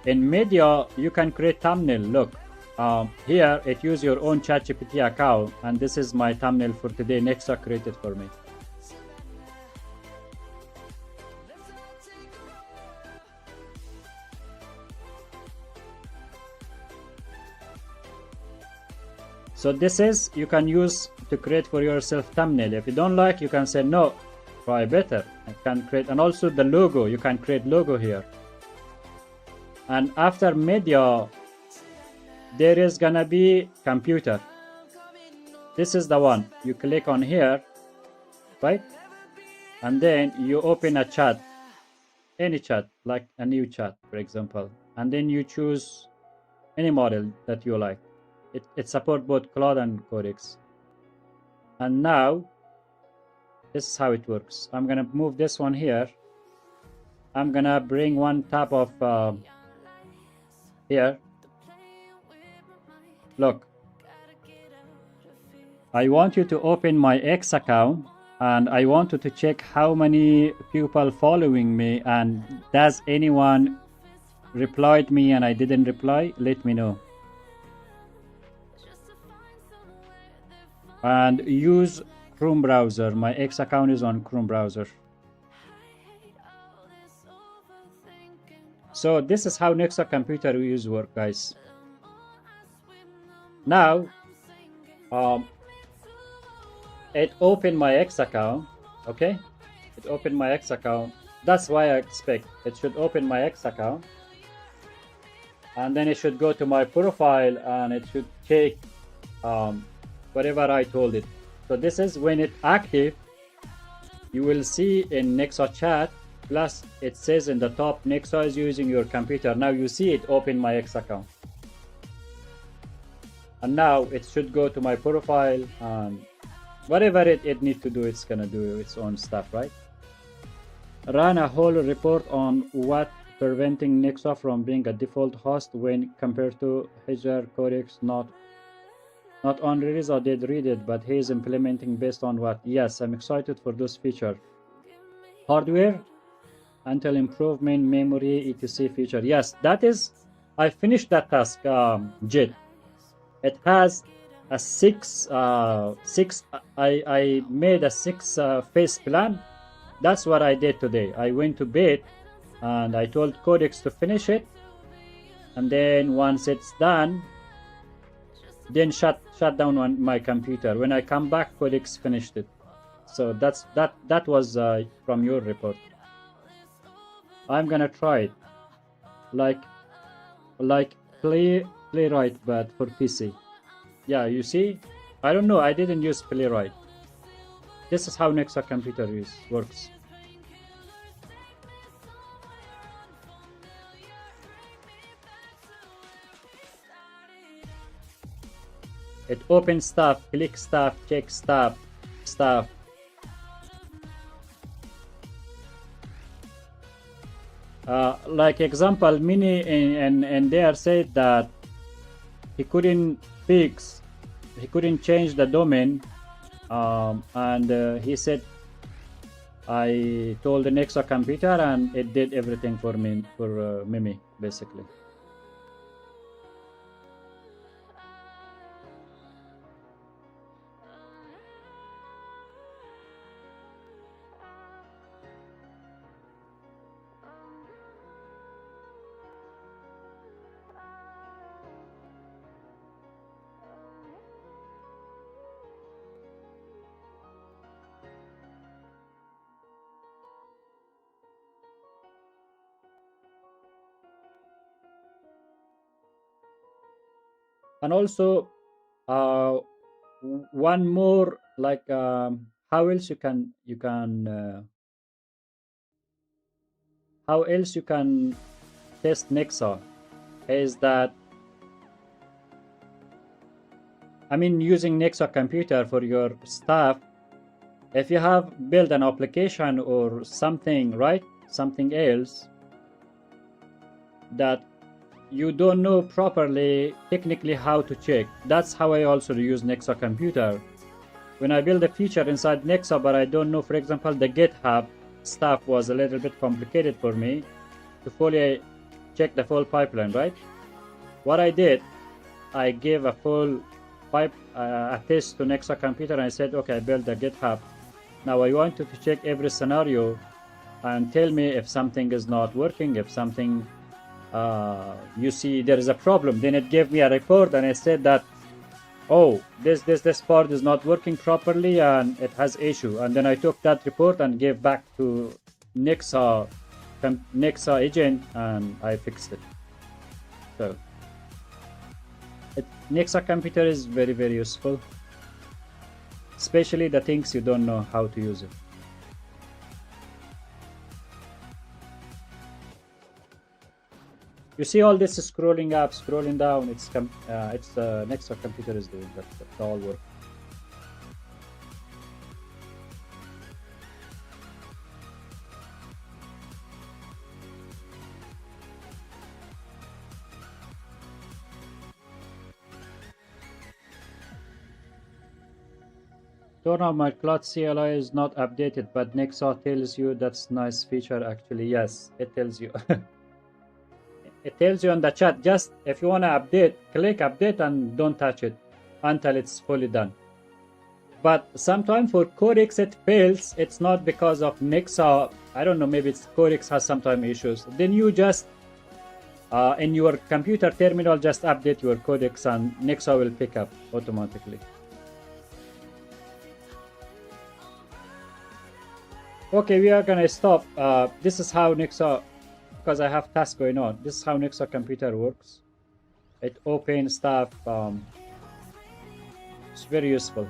In media, you can create thumbnail. Look, here it use your own ChatGPT account, and this is my thumbnail for today. Nexa created for me. So this is you can use to create for yourself thumbnail. If you don't like, you can say no, try better. I can create, and also the logo. You can create logo here. And after media, there is gonna be computer. This is the one. You click on here, right? And then you open a chat, any chat, like a new chat, for example. And then you choose any model that you like. It supports both Claude and Codex. And now, this is how it works. I'm gonna move this one here. I'm gonna bring one tab of here. Look, I want you to open my X account, and I want you to check how many people following me, and does anyone replied me and I didn't reply? Let me know. And use Chrome browser. My X account is on Chrome browser. So this is how Nexa computer use work, guys. Now, it opened my X account. Okay, it opened my X account. That's why I expect it should open my X account, and then it should go to my profile, and it should take whatever I told it. So this is when it's active. You will see in Nexa chat. Plus, it says in the top, Nexa is using your computer. Now you see it open my X account. And now it should go to my profile, and whatever it needs to do, it's going to do its own stuff, right? Run a whole report on what preventing Nexa from being a default host when compared to Hijr Codex. Not on release or did read it, but he is implementing based on what? Yes, I'm excited for those features. Hardware until improvement, memory, etc. feature. Yes, that is, I finished that task, Jit. It has a six. I made a six phase plan. That's what I did today. I went to bed and I told Codex to finish it, and then once it's done, then shut down my computer. When I come back, Codex finished it. So that was from your report. I'm gonna try it, like playwright, but for PC. Yeah, you see, I don't know. I didn't use playwright. This is how Nexa computer works. It opens stuff, click stuff, check stuff. Like example, Mini and there said that he couldn't change the domain, and he said I told the Nexa computer and it did everything for me, for Mimi, basically. And also one more, like how else how else you can test Nexa is that, I mean, using Nexa computer for your stuff. If you have built an application or something, right, something else that you don't know properly technically how to check, that's how I also use Nexa computer. When I build a feature inside Nexa, but I don't know, for example, the GitHub stuff was a little bit complicated for me to fully check the full pipeline, right? What I did, I gave a full a test to Nexa computer, and I said, okay, I built the GitHub. Now I want you to check every scenario and tell me if something is not working, if something you see there is a problem. Then it gave me a report, and it said that, oh, this part is not working properly and it has issue. And then I took that report and gave back to Nexa agent, and I fixed it. So Nexa computer is very, very useful, especially the things you don't know how to use it. You see all this scrolling up, scrolling down. It's Nexa computer is doing that. That's all work. So now my cloud CLI is not updated, but Nexa tells you that's nice feature. Actually, yes, it tells you. It tells you on the chat. Just if you want to update, click update and don't touch it until it's fully done. But sometimes for Codex it fails. It's not because of Nexa. I don't know, maybe it's Codex has sometimes issues. Then you just in your computer terminal just update your Codex and Nexa will pick up automatically. Okay, we are gonna stop. This is how Nexa, because I have tasks going on. This is how Nexa computer works. It opens stuff. It's very useful.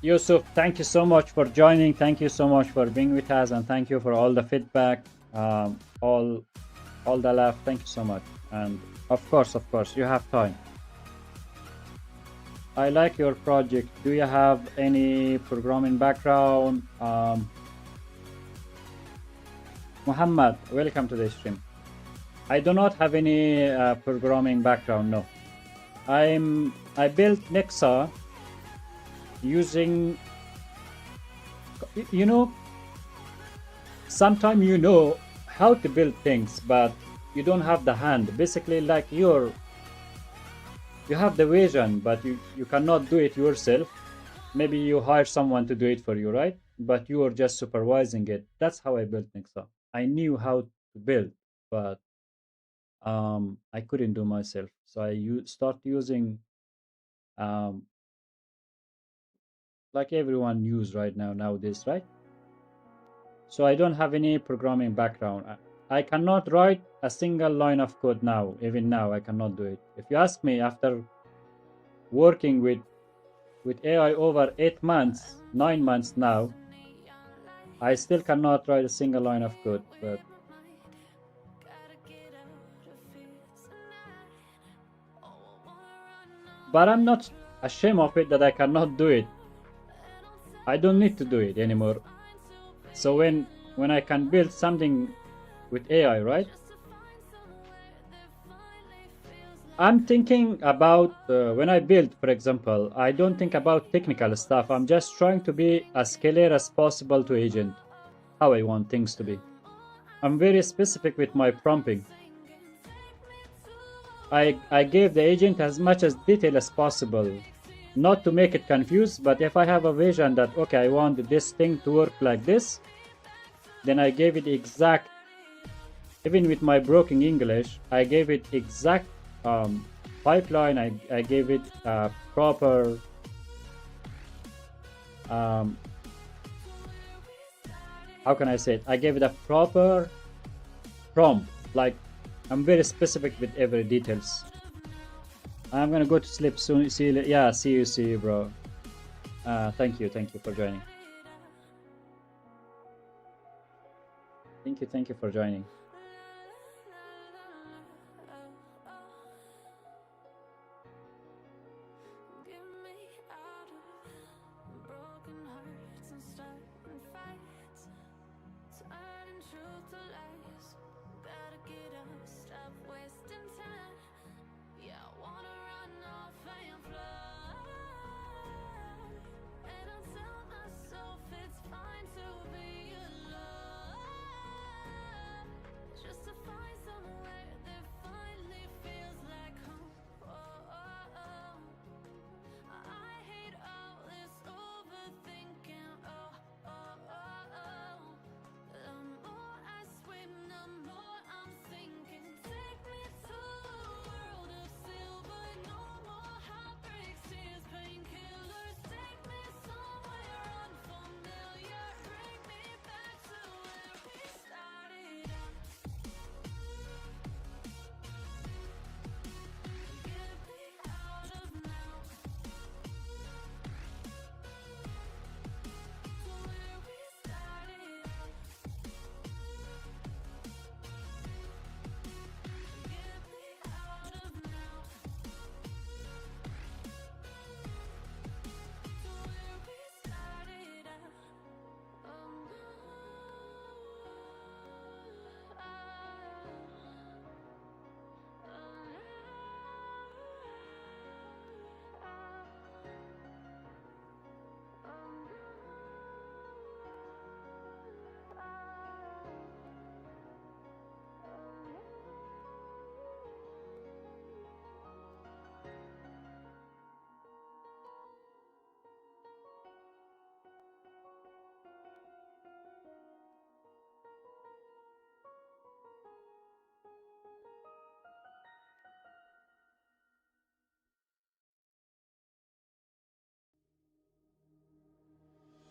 Yusuf, thank you so much for joining. Thank you so much for being with us, and thank you for all the feedback, all the love. Thank you so much. And of course, you have time. I like your project. Do you have any programming background? Muhammad, welcome to the stream. I do not have any programming background. No, I built Nexa using, you know, sometimes you know how to build things, but you don't have the hand. Basically, like you have the vision, but you cannot do it yourself. Maybe you hire someone to do it for you, right? But you are just supervising it. That's how I built Nexa. I knew how to build, but I couldn't do myself. So I start using like everyone use right now nowadays, right? So I don't have any programming background. I cannot write a single line of code now. Even now, I cannot do it. If you ask me, after working with AI over 8 months, 9 months now, I still cannot write a single line of code. But I'm not ashamed of it that I cannot do it. I don't need to do it anymore. So when I can build something with AI, right? I'm thinking about when I build, for example, I don't think about technical stuff. I'm just trying to be as clear as possible to agent, how I want things to be. I'm very specific with my prompting. I gave the agent as much as detail as possible. not to make it confused, but if I have a vision that, okay, I want this thing to work like this, then I gave it exact, even with my broken English, I gave it exact pipeline. I gave it proper how can I say it? I gave it a proper prompt. Like, I'm very specific with every details. I'm gonna go to sleep soon. See you. Yeah, see you, bro. Thank you for joining. Thank you for joining.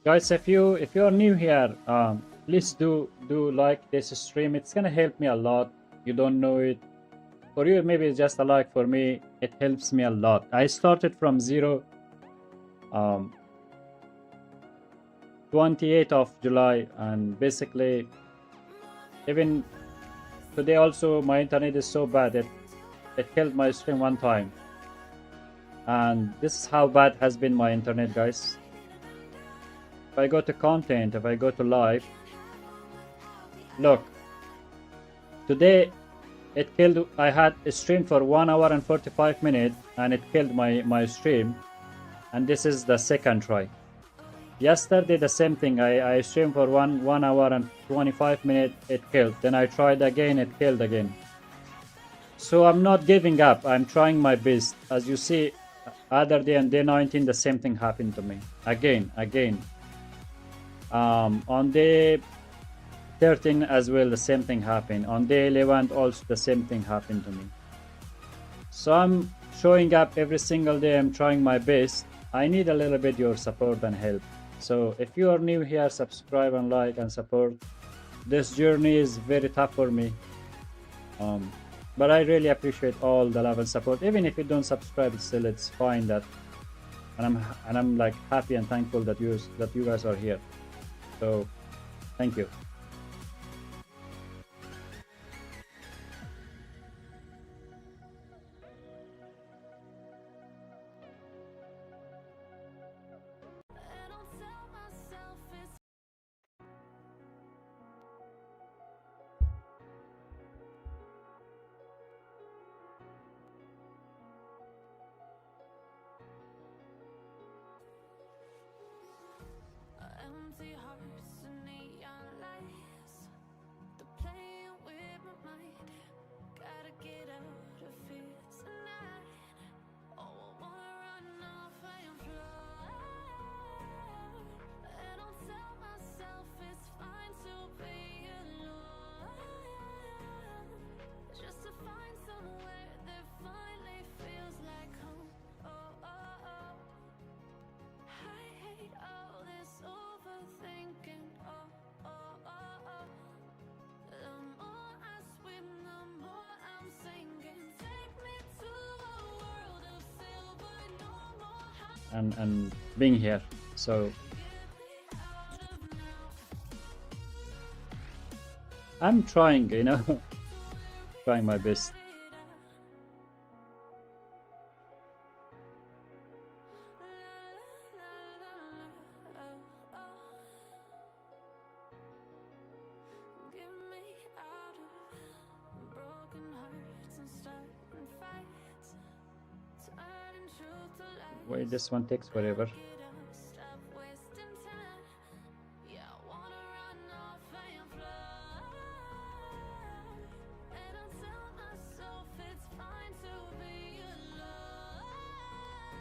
Guys, if you're new here, please do like this stream. It's gonna help me a lot. You don't know it. For you, maybe it's just a like. For me, it helps me a lot. I started from zero, um, 28th of July, and basically, even today also, my internet is so bad that it killed my stream one time. And this is how bad has been my internet, guys. If I go to content, if I go to live, look, today it killed. I had a stream for 1 hour and 45 minutes, and it killed my stream. And this is the second try. Yesterday the same thing. I streamed for one hour and 25 minutes. It killed. Then I tried again. It killed again. So I'm not giving up. I'm trying my best. As you see, other day and day 19, the same thing happened to me again. On day 13 as well, the same thing happened. On day 11 also the same thing happened to me. So I'm showing up every single day. I'm trying my best. I need a little bit your support and help. So if you are new here, subscribe and like and support. This journey is very tough for me, but I really appreciate all the love and support. Even if you don't subscribe, still it's fine. That and I'm like happy and thankful that you guys are here. So thank you. and being here. So I'm trying, trying my best. Wait, this one takes forever.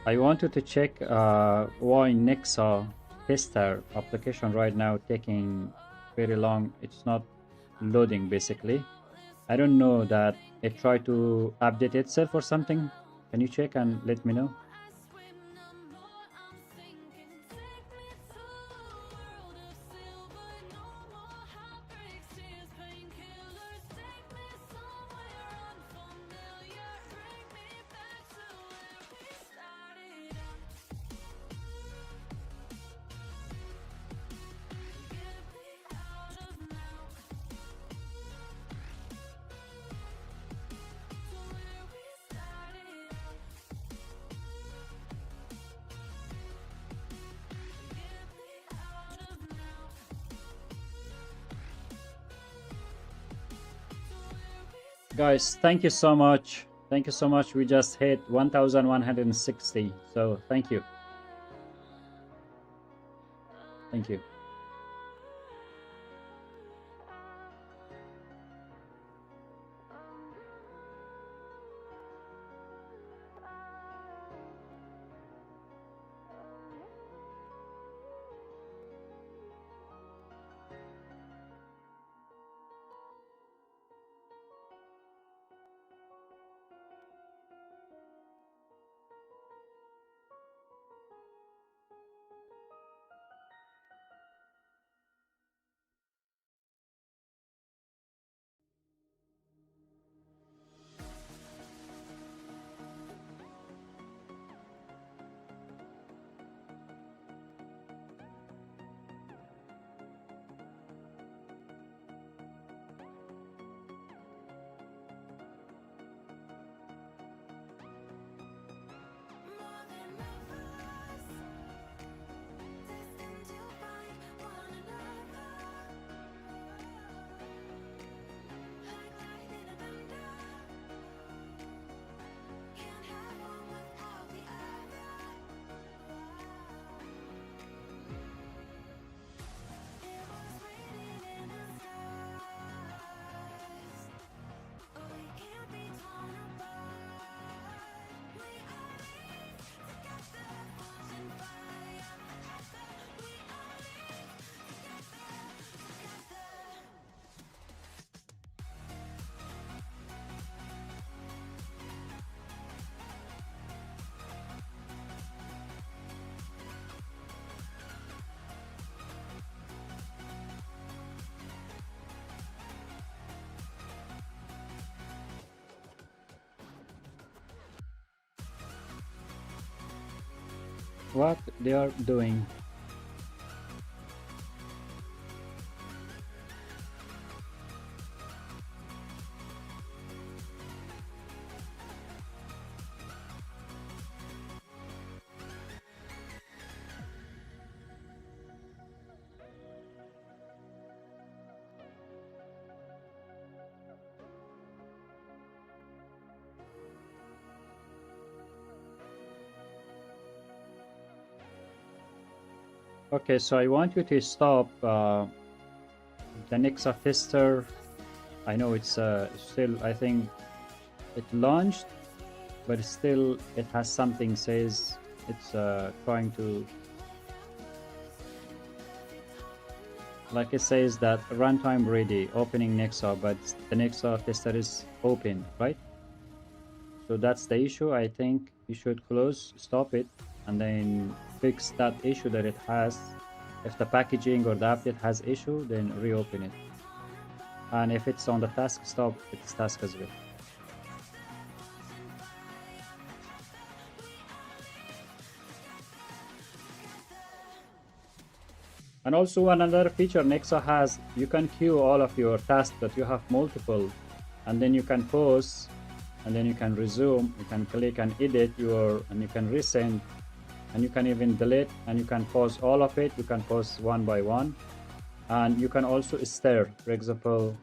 I wanted to check why Nexa tester application right now taking very long. It's not loading basically. I don't know that it tried to update itself or something. Can you check and let me know? Guys, thank you so much. Thank you so much. We just hit 1,160. So thank you. Thank you. What they are doing? Okay, so I want you to stop the Nexa tester. I know it's still, I think it launched, but still it has something says it's trying to, like it says that runtime ready, opening Nexa, but the Nexa tester is open, right? So that's the issue. I think you should stop it, and then fix that issue that it has. If the packaging or the update has issue, then reopen it. And if it's on the task, stop its task as well. And also another feature Nexa has, you can queue all of your tasks that you have multiple, and then you can pause, and then you can resume, you can click and edit and you can resend, and you can even delete, and you can pause all of it. You can pause one by one, and you can also stare. For example,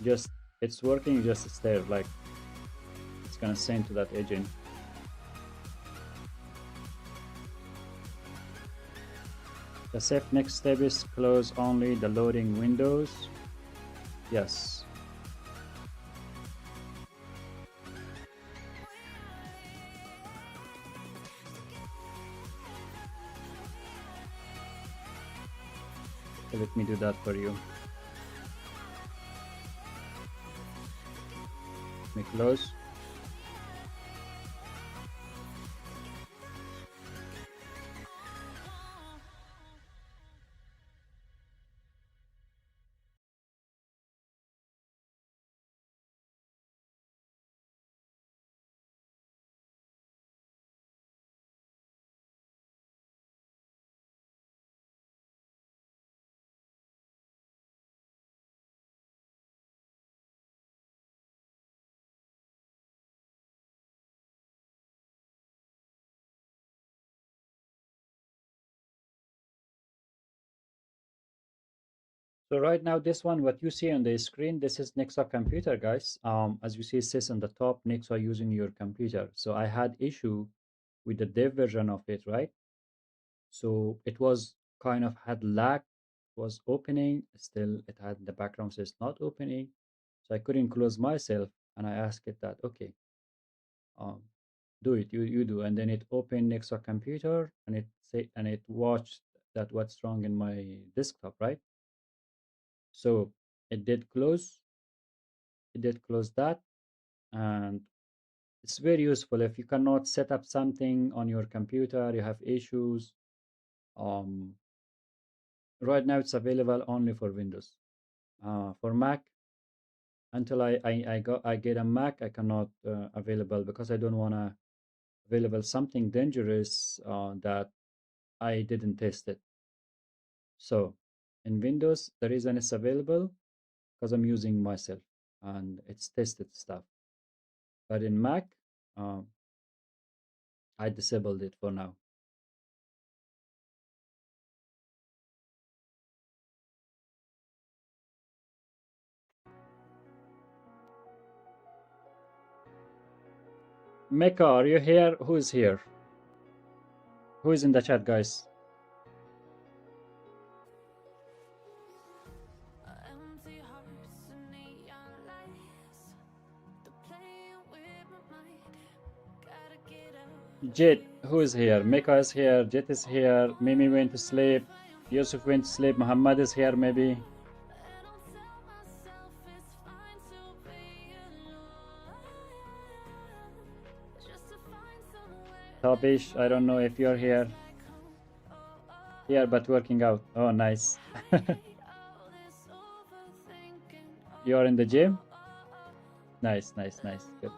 just it's working, just stare, like it's gonna send to that agent. The safe next step is close only the loading windows. Yes. So let me do that for you. Let me close. So right now, this one, what you see on the screen, this is Nexa computer, guys. As you see, it says on the top, Nexa using your computer. So I had issue with the dev version of it, right? So it was kind of had lag, was opening, still it had the background says not opening. So I couldn't close myself, and I asked it that, okay, um, do it, you do, and then it opened Nexa computer, and it watched that what's wrong in my desktop, right? So it did close, it did close that, and it's very useful if you cannot set up something on your computer, you have issues. Um, right now it's available only for Windows. For Mac, until I get a Mac, I cannot available, because I don't wanna available something dangerous that I didn't test it. So in Windows, the reason it's available because I'm using myself and it's tested stuff. But in Mac, um, I disabled it for now. Mecca, are you here? Who is here? Who is in the chat, guys? Jet, who is here? Mecca is here. Jet is here. Mimi went to sleep. Yusuf went to sleep. Muhammad is here, maybe. Tabish, I don't know if you're here. Here, but working out. Oh, nice. You are in the gym? Nice, nice, nice. Good.